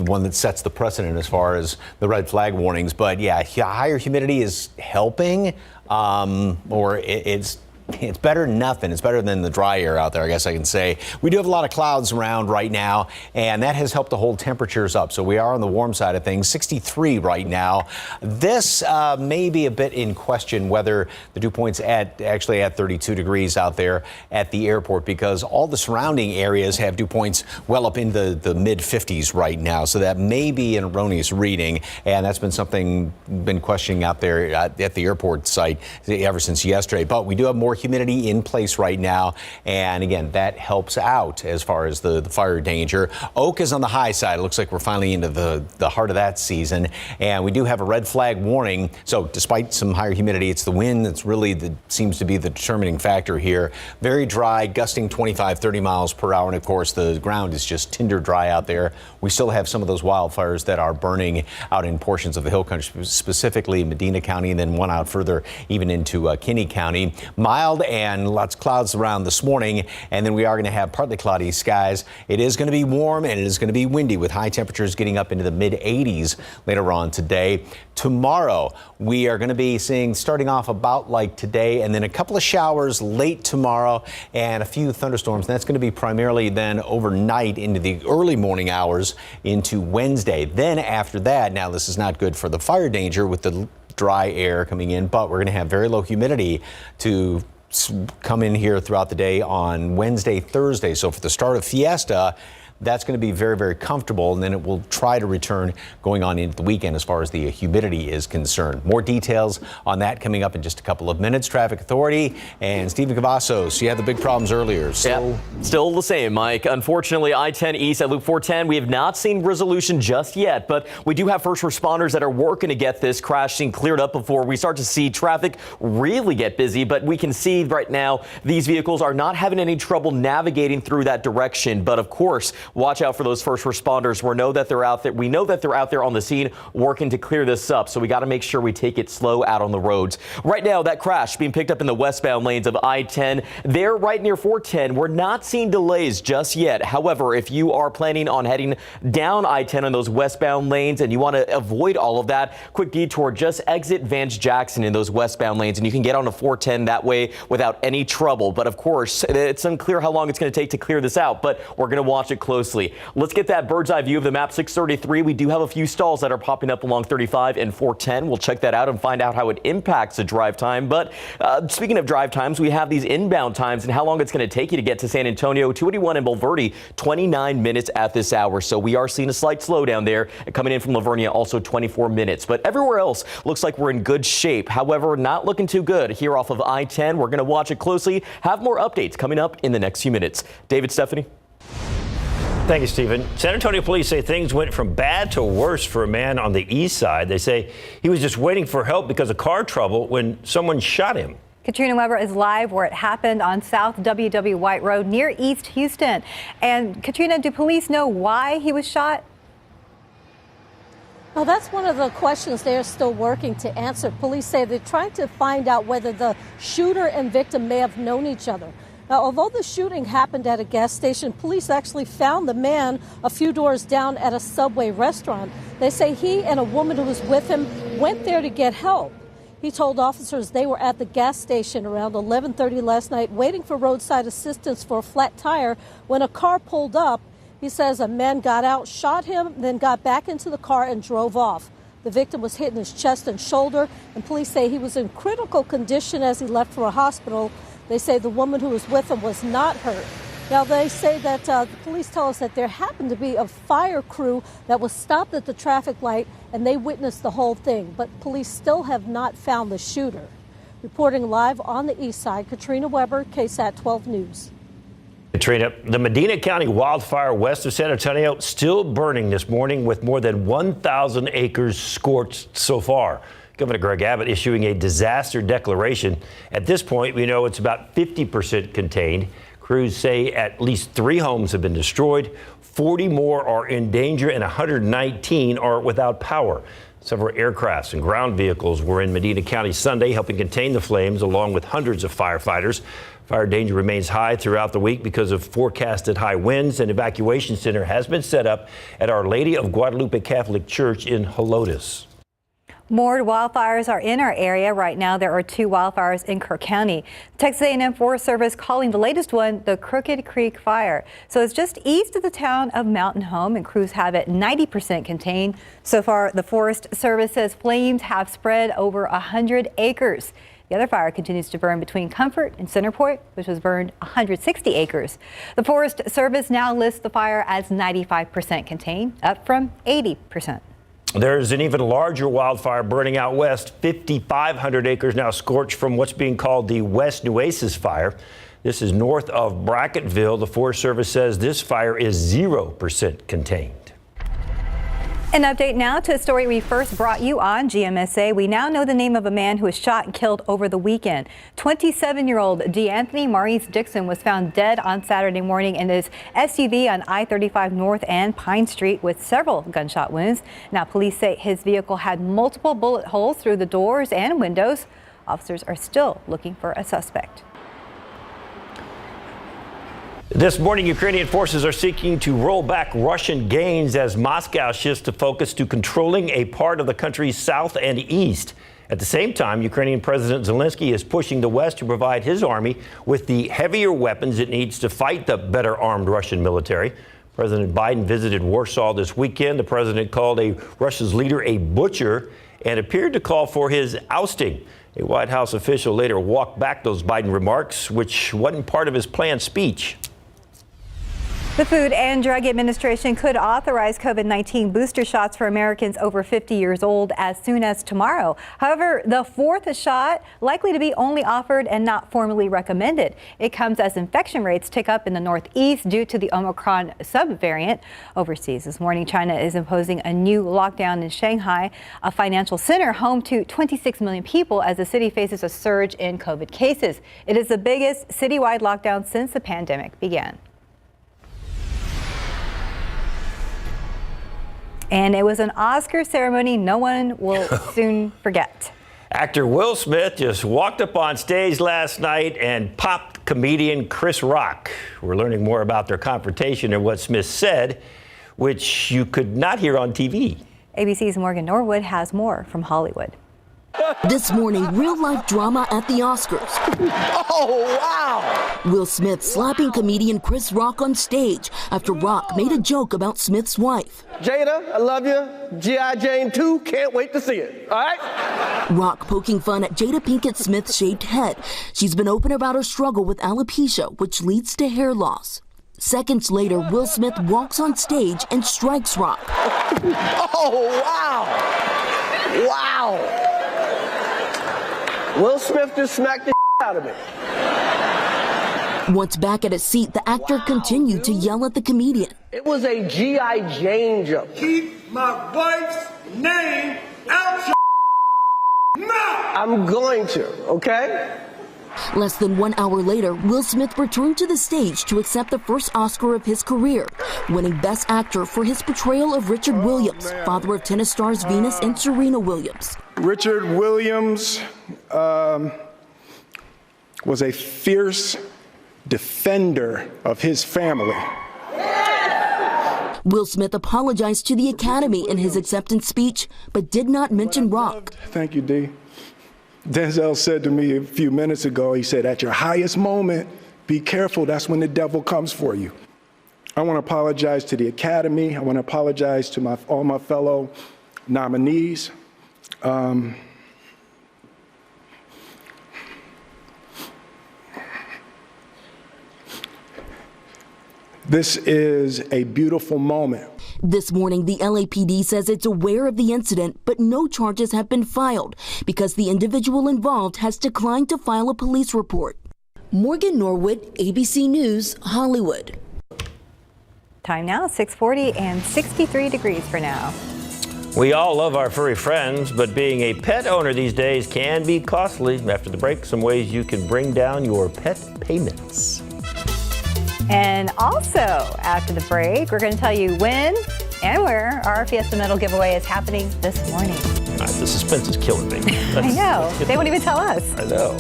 one that sets the precedent as far as the red flag warnings. But yeah, higher humidity is helping, or it's better than nothing. It's better than the dry air out there, I guess I can say. We do have a lot of clouds around right now, and that has helped to hold temperatures up. So we are on the warm side of things, 63 right now. This may be a bit in question whether the dew point's actually at 32 degrees out there at the airport, because all the surrounding areas have dew points well up in the mid 50s right now. So that may be an erroneous reading, and that's been something been questioning out there at the airport site ever since yesterday. But we do have more humidity in place right now, and again, that helps out as far as the fire danger. Oak is on the high side. It looks like we're finally into the heart of that season, and we do have a red flag warning. So despite some higher humidity, it's the wind that's really seems to be the determining factor here. Very dry, gusting 25-30 miles per hour, and of course the ground is just tinder dry out there. We still have some of those wildfires that are burning out in portions of the hill country, specifically Medina County, and then one out further even into Kinney County. Mild and lots of clouds around this morning, and then we are going to have partly cloudy skies. It is going to be warm, and it is going to be windy with high temperatures getting up into the mid 80s later on today. Tomorrow, we are going to be seeing starting off about like today, and then a couple of showers late tomorrow and a few thunderstorms. And that's going to be primarily then overnight into the early morning hours into Wednesday. Then after that, now this is not good for the fire danger with the dry air coming in, but we're going to have very low humidity to come in here throughout the day on Wednesday, Thursday. So for the start of Fiesta, that's going to be very, very comfortable, and then it will try to return going on into the weekend as far as the humidity is concerned. More details on that coming up in just a couple of minutes. Traffic Authority and Stephen Cavazos, you had the big problems earlier. Still the same, Mike. Unfortunately, I-10 East at Loop 410, we have not seen resolution just yet, but we do have first responders that are working to get this crash scene cleared up before we start to see traffic really get busy. But we can see right now these vehicles are not having any trouble navigating through that direction. But of course, watch out for those first responders. We know that they're out there. We know that they're out there on the scene working to clear this up. So we got to make sure we take it slow out on the roads. Right now, that crash being picked up in the westbound lanes of I-10. They're right near 410. We're not seeing delays just yet. However, if you are planning on heading down I-10 on those westbound lanes and you want to avoid all of that, quick detour, just exit Vance Jackson in those westbound lanes and you can get on a 410 that way without any trouble. But of course, it's unclear how long it's going to take to clear this out, but we're going to watch it closely closely. Let's get that bird's eye view of the map. 633. We do have a few stalls that are popping up along 35 and 410. We'll check that out and find out how it impacts the drive time. But speaking of drive times, we have these inbound times and how long it's going to take you to get to San Antonio. 281 in Bulverde, 29 minutes at this hour. So we are seeing a slight slowdown there. Coming in from Livonia, also 24 minutes. But everywhere else looks like we're in good shape. However, not looking too good here off of I-10. We're going to watch it closely. Have more updates coming up in the next few minutes. David, Stephanie. Thank you, Stephen. San Antonio police say things went from bad to worse for a man on the east side. They say he was just waiting for help because of car trouble when someone shot him. Katrina Weber is live where it happened on South WW White Road near East Houston. And Katrina, do police know why he was shot? Well, that's one of the questions they're still working to answer. Police say they're trying to find out whether the shooter and victim may have known each other. Now, although the shooting happened at a gas station, police actually found the man a few doors down at a Subway restaurant. They say he and a woman who was with him went there to get help. He told officers they were at the gas station around 11:30 last night waiting for roadside assistance for a flat tire when a car pulled up. He says a man got out, shot him, then got back into the car and drove off. The victim was hit in his chest and shoulder, and police say he was in critical condition as he left for a hospital. They say the woman who was with him was not hurt. Now, they say that the police tell us that there happened to be a fire crew that was stopped at the traffic light, and they witnessed the whole thing. But police still have not found the shooter. Reporting live on the east side, Katrina Weber, KSAT 12 News. Katrina, the Medina County wildfire west of San Antonio still burning this morning with more than 1,000 acres scorched so far. Governor Greg Abbott issuing a disaster declaration. At this point, we know it's about 50% contained. Crews say at least 3 homes have been destroyed, 40 more are in danger, and 119 are without power. Several aircrafts and ground vehicles were in Medina County Sunday helping contain the flames along with hundreds of firefighters. Fire danger remains high throughout the week because of forecasted high winds. An evacuation center has been set up at Our Lady of Guadalupe Catholic Church in Helotes. More wildfires are in our area right now. There are 2 wildfires in Kirk County. Texas A&M Forest Service calling the latest one the Crooked Creek Fire. So it's just east of the town of Mountain Home, and crews have it 90% contained. So far, the Forest Service says flames have spread over 100 acres. The other fire continues to burn between Comfort and Center Point, which was burned 160 acres. The Forest Service now lists the fire as 95% contained, up from 80%. There's an even larger wildfire burning out west, 5,500 acres now scorched from what's being called the West Nueces fire. This is north of Bracketville. The Forest Service says this fire is 0% contained. An update now to a story we first brought you on GMSA. We now know the name of a man who was shot and killed over the weekend. 27-year-old DeAnthony Maurice Dixon was found dead on Saturday morning in his SUV on I-35 North and Pine Street with several gunshot wounds. Now, police say his vehicle had multiple bullet holes through the doors and windows. Officers are still looking for a suspect. This morning, Ukrainian forces are seeking to roll back Russian gains as Moscow shifts to focus to controlling a part of the country's south and east. At the same time, Ukrainian President Zelensky is pushing the West to provide his army with the heavier weapons it needs to fight the better armed Russian military. President Biden visited Warsaw this weekend. The president called Russia's leader a butcher and appeared to call for his ousting. A White House official later walked back those Biden remarks, which wasn't part of his planned speech. The Food and Drug Administration could authorize COVID-19 booster shots for Americans over 50 years old as soon as tomorrow. However, the 4th shot likely to be only offered and not formally recommended. It comes as infection rates tick up in the Northeast due to the Omicron subvariant. Overseas this morning, China is imposing a new lockdown in Shanghai, a financial center home to 26 million people, as the city faces a surge in COVID cases. It is the biggest citywide lockdown since the pandemic began. And it was an Oscar ceremony no one will soon forget. Actor Will Smith just walked up on stage last night and popped comedian Chris Rock. We're learning more about their confrontation and what Smith said, which you could not hear on TV. ABC's Morgan Norwood has more from Hollywood. Hey, This morning, real-life drama at the Oscars. Oh, wow! Will Smith slapping comedian Chris Rock on stage after Rock made a joke about Smith's wife. Jada, I love you. G.I. Jane 2, can't wait to see it. All right? Rock poking fun at Jada Pinkett Smith's shaved head. She's been open about her struggle with alopecia, which leads to hair loss. Seconds later, Will Smith walks on stage and strikes Rock. Oh, wow! Wow! Will Smith just smacked the out of me. Once back at his seat, the actor continued to yell at the comedian. It was a G.I. Jane joke. Keep my wife's name out your mouth! I'm going to, okay? Less than 1 hour later, Will Smith returned to the stage to accept the first Oscar of his career, winning Best Actor for his portrayal of Richard Williams, father of tennis stars Venus and Serena Williams. Richard Williams was a fierce defender of his family. Will Smith apologized to the Academy in his acceptance speech, but did not mention Rock. Thank you, D. Denzel said to me a few minutes ago, he said, at your highest moment, be careful, that's when the devil comes for you. I want to apologize to the Academy. I want to apologize to all my fellow nominees. This is a beautiful moment. This morning, the LAPD says it's aware of the incident, but no charges have been filed because the individual involved has declined to file a police report. Morgan Norwood, ABC News, Hollywood. Time now, 6:40 and 63 degrees for now. We all love our furry friends, but being a pet owner these days can be costly. After the break, some ways you can bring down your pet payments. And also, after the break, we're going to tell you when and where our Fiesta medal giveaway is happening this morning. The suspense is killing me. I know. They won't even tell us. I know.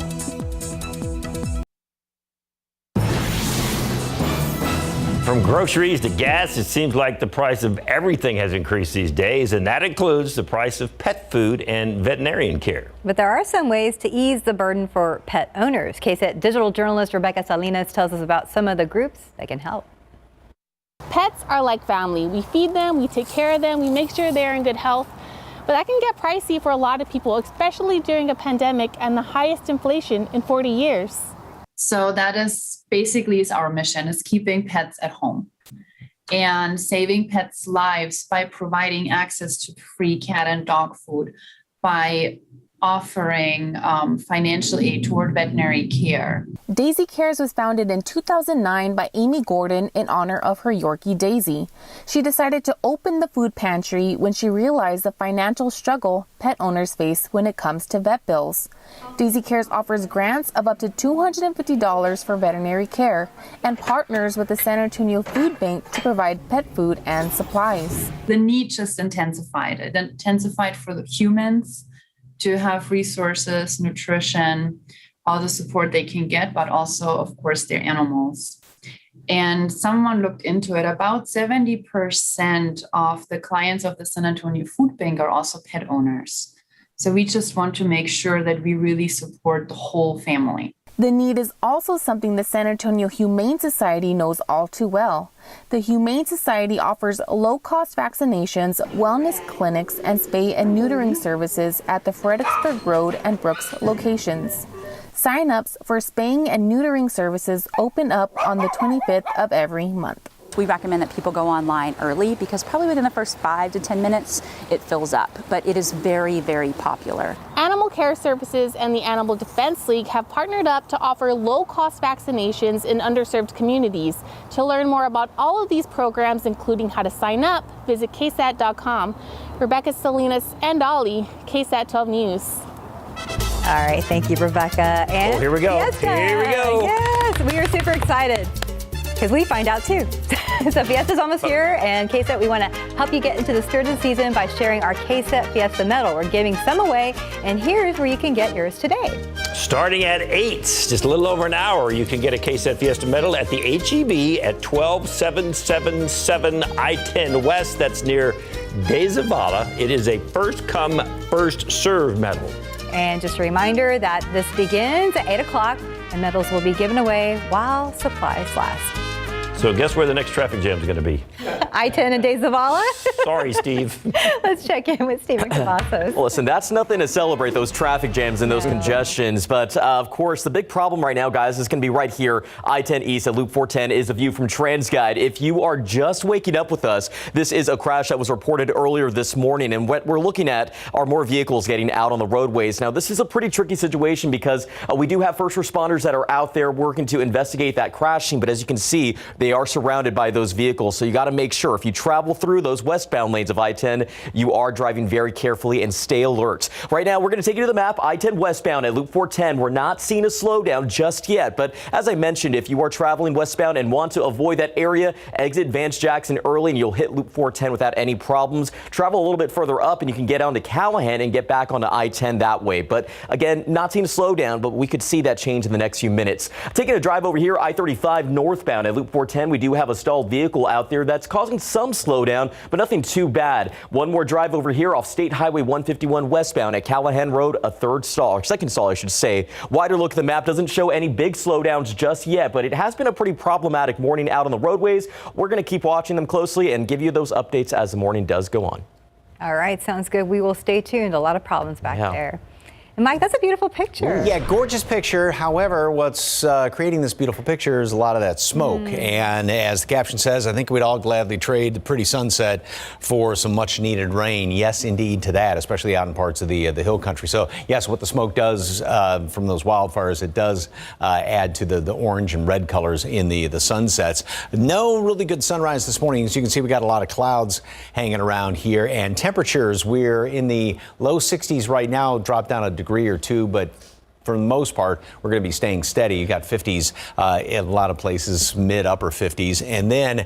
From groceries to gas, it seems like the price of everything has increased these days, and that includes the price of pet food and veterinarian care. But there are some ways to ease the burden for pet owners. KSAT digital journalist Rebecca Salinas tells us about some of the groups that can help. Pets are like family. We feed them, we take care of them, we make sure they're in good health. But that can get pricey for a lot of people, especially during a pandemic and the highest inflation in 40 years. So that is basically our mission, is keeping pets at home and saving pets' lives by providing access to free cat and dog food, by offering financial aid toward veterinary care. Daisy Cares was founded in 2009 by Amy Gordon in honor of her Yorkie Daisy. She decided to open the food pantry when she realized the financial struggle pet owners face when it comes to vet bills. Daisy Cares offers grants of up to $250 for veterinary care and partners with the San Antonio Food Bank to provide pet food and supplies. The need just intensified. It intensified for the humans to have resources, nutrition, all the support they can get, but also, of course, their animals. And someone looked into it. About 70% of the clients of the San Antonio Food Bank are also pet owners. So we just want to make sure that we really support the whole family. The need is also something the San Antonio Humane Society knows all too well. The Humane Society offers low-cost vaccinations, wellness clinics, and spay and neutering services at the Fredericksburg Road and Brooks locations. Sign-ups for spaying and neutering services open up on the 25th of every month. We recommend that people go online early because probably within the first 5 to 10 minutes, it fills up, but it is very, very popular. Animal Care Services and the Animal Defense League have partnered up to offer low-cost vaccinations in underserved communities. To learn more about all of these programs, including how to sign up, visit KSAT.com. Rebecca Salinas and Ollie, KSAT 12 News. All right, thank you, Rebecca. And here we go. Fiesta. Here we go. Yes, we are super excited because we find out too. So Fiesta's almost here, and KSAT, we want to help you get into the spirit of the season by sharing our KSAT Fiesta medal. We're giving some away, and here's where you can get yours today. Starting at 8, just a little over an hour, you can get a KSAT Fiesta medal at the HEB at 12777 I-10 West. That's near De Zavala. It is a first come, first serve medal. And just a reminder that this begins at 8 o'clock and medals will be given away while supplies last. So guess where the next traffic jam is going to be? I-10 and De Zavala. Sorry, Steve. Let's check in with Stephen Cavazos. Well, listen, that's nothing to celebrate, those traffic jams and those congestions. But of course, the big problem right now, guys, is going to be right here. I-10 East at Loop 410 is a view from TransGuide. If you are just waking up with us, this is a crash that was reported earlier this morning. And what we're looking at are more vehicles getting out on the roadways. Now, this is a pretty tricky situation because we do have first responders that are out there working to investigate that crash scene. But as you can see, they are surrounded by those vehicles. So you got to make sure if you travel through those westbound lanes of I-10, you are driving very carefully and stay alert. Right now, we're going to take you to the map. I-10 westbound at Loop 410. We're not seeing a slowdown just yet. But as I mentioned, if you are traveling westbound and want to avoid that area, exit Vance Jackson early and you'll hit Loop 410 without any problems. Travel a little bit further up and you can get on to Callahan and get back onto I-10 that way. But again, not seeing a slowdown, but we could see that change in the next few minutes. Taking a drive over here, I-35 northbound at Loop 410. We do have a stalled vehicle out there that's causing some slowdown, but nothing too bad. One more drive over here off State Highway 151 westbound at Callahan Road, a second stall, I should say. Wider look at the map doesn't show any big slowdowns just yet, but it has been a pretty problematic morning out on the roadways. We're going to keep watching them closely and give you those updates as the morning does go on. All right, sounds good. We will stay tuned. A lot of problems back there. And Mike, that's a beautiful picture. Yeah, gorgeous picture. However, what's creating this beautiful picture is a lot of that smoke. And as the caption says, I think we'd all gladly trade the pretty sunset for some much needed rain. Yes, indeed, to that, especially out in parts of the hill country. So, yes, what the smoke does from those wildfires, it does add to the orange and red colors in the sunsets. No really good sunrise this morning. As you can see, we got a lot of clouds hanging around here. And temperatures, we're in the low 60s right now, dropped down a degree or two, but for the most part, we're going to be staying steady. You got 50s in a lot of places, mid-upper 50s. And then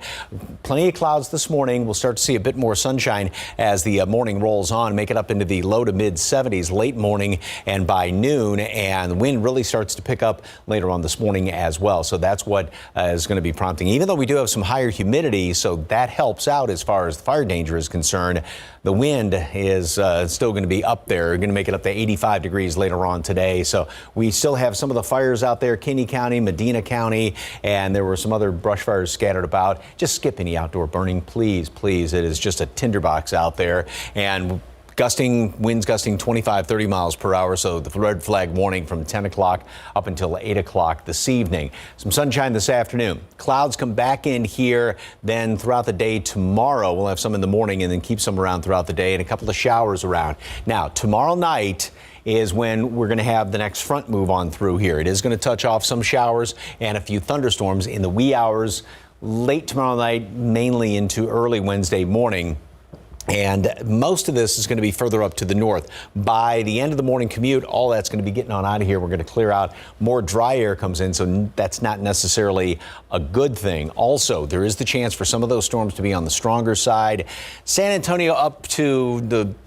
plenty of clouds this morning. We'll start to see a bit more sunshine as the morning rolls on, make it up into the low to mid 70s late morning and by noon. And the wind really starts to pick up later on this morning as well. So that's what is going to be prompting, even though we do have some higher humidity. So that helps out as far as the fire danger is concerned. The wind is still going to be up there. We're going to make it up to 85 degrees later on today. So we still have some of the fires out there, Kinney County, Medina County, and there were some other brush fires scattered about. Just skip any outdoor burning, please, please. It is just a tinderbox out there. And winds gusting 25, 30 miles per hour. So the red flag warning from 10 o'clock up until 8 o'clock this evening. Some sunshine this afternoon. Clouds come back in here. Then throughout the day tomorrow, we'll have some in the morning and then keep some around throughout the day and a couple of showers around. Now, tomorrow night is when we're going to have the next front move on through here. It is going to touch off some showers and a few thunderstorms in the wee hours late tomorrow night, mainly into early Wednesday morning. And most of this is going to be further up to the north. By the end of the morning commute, all that's going to be getting on out of here. We're going to clear out. More dry air comes in, so that's not necessarily a good thing. Also, there is the chance for some of those storms to be on the stronger side. San Antonio up to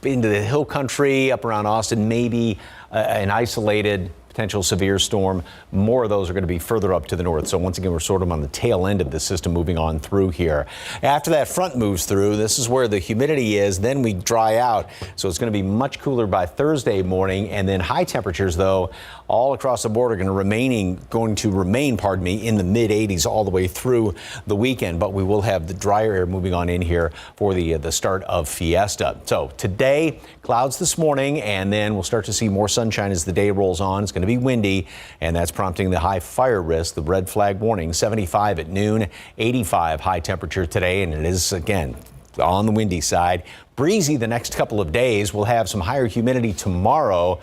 into the hill country, up around Austin, maybe an isolated potential severe storm. More of those are going to be further up to the north. So once again, we're sort of on the tail end of the system moving on through here. After that front moves through, this is where the humidity is. Then we dry out. So it's going to be much cooler by Thursday morning. And then high temperatures, though, all across the board are going to remain, in the mid 80s all the way through the weekend. But we will have the drier air moving on in here for the start of Fiesta. So today, clouds this morning, and then we'll start to see more sunshine as the day rolls on. It's going to be windy, and that's prompting the high fire risk, the red flag warning. 75 at noon, 85 high temperature today, and it is again on the windy side. Breezy the next couple of days. We'll have some higher humidity tomorrow.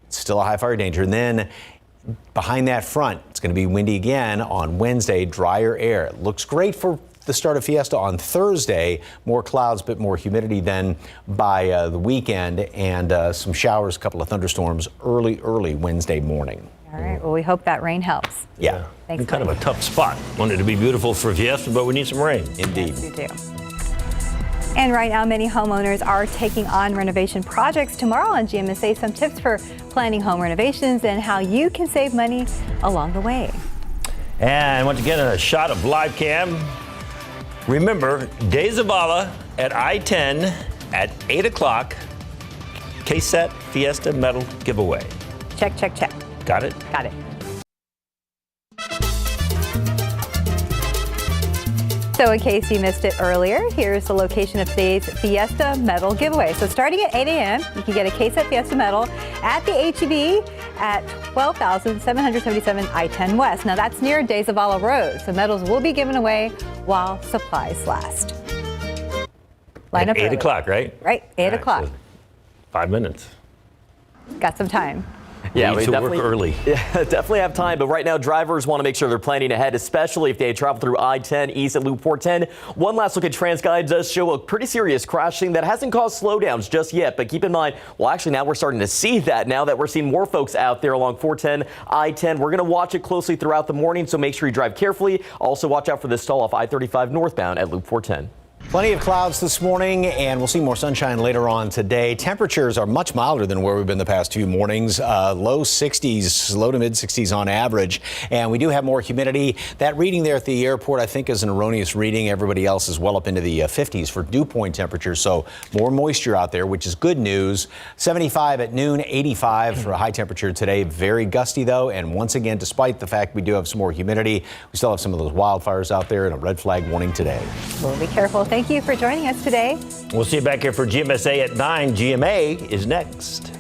Still a high fire danger. And then behind that front, it's going to be windy again on Wednesday. Drier air. It looks great for the start of Fiesta on Thursday. More clouds, but more humidity then by the weekend, and some showers, a couple of thunderstorms early Wednesday morning. All right. Well, we hope that rain helps. Yeah. Thanks, kind of a tough spot. Wanted to be beautiful for Fiesta, but we need some rain. Indeed. Yes, we do. And right now, many homeowners are taking on renovation projects. Tomorrow on GMSA, some tips for planning home renovations and how you can save money along the way. And once again, a shot of live cam. Remember, De Zavala at I-10 at 8 o'clock. KSAT Fiesta medal giveaway. Check, check, check. Got it? Got it. So in case you missed it earlier, here's the location of today's Fiesta medal giveaway. So starting at 8 a.m., you can get a KSAT Fiesta medal at the HEB at 12,777 I-10 West. Now that's near De Zavala Road. So medals will be given away while supplies last. Line up 8 early. o'clock, right? Right, 8 All o'clock. So 5 minutes. Got some time. Yeah, we we need to definitely work early. Yeah, definitely have time. But right now, drivers want to make sure they're planning ahead, especially if they travel through I-10 east at Loop 410. One last look at TransGuide does show a pretty serious crashing that hasn't caused slowdowns just yet. But keep in mind, well, actually, now we're starting to see that now that we're seeing more folks out there along 410, I-10. We're going to watch it closely throughout the morning, so make sure you drive carefully. Also, watch out for this stall off I-35 northbound at Loop 410. Plenty of clouds this morning, and we'll see more sunshine later on today. Temperatures are much milder than where we've been the past few mornings. Low 60s, low to mid 60s on average. And we do have more humidity. That reading there at the airport, I think, is an erroneous reading. Everybody else is well up into the 50s for dew point temperatures. So more moisture out there, which is good news. 75 at noon, 85 for a high temperature today. Very gusty, though. And once again, despite the fact we do have some more humidity, we still have some of those wildfires out there and a red flag warning today. We'll be careful. Thank you for joining us today. We'll see you back here for GMSA at 9. GMA is next.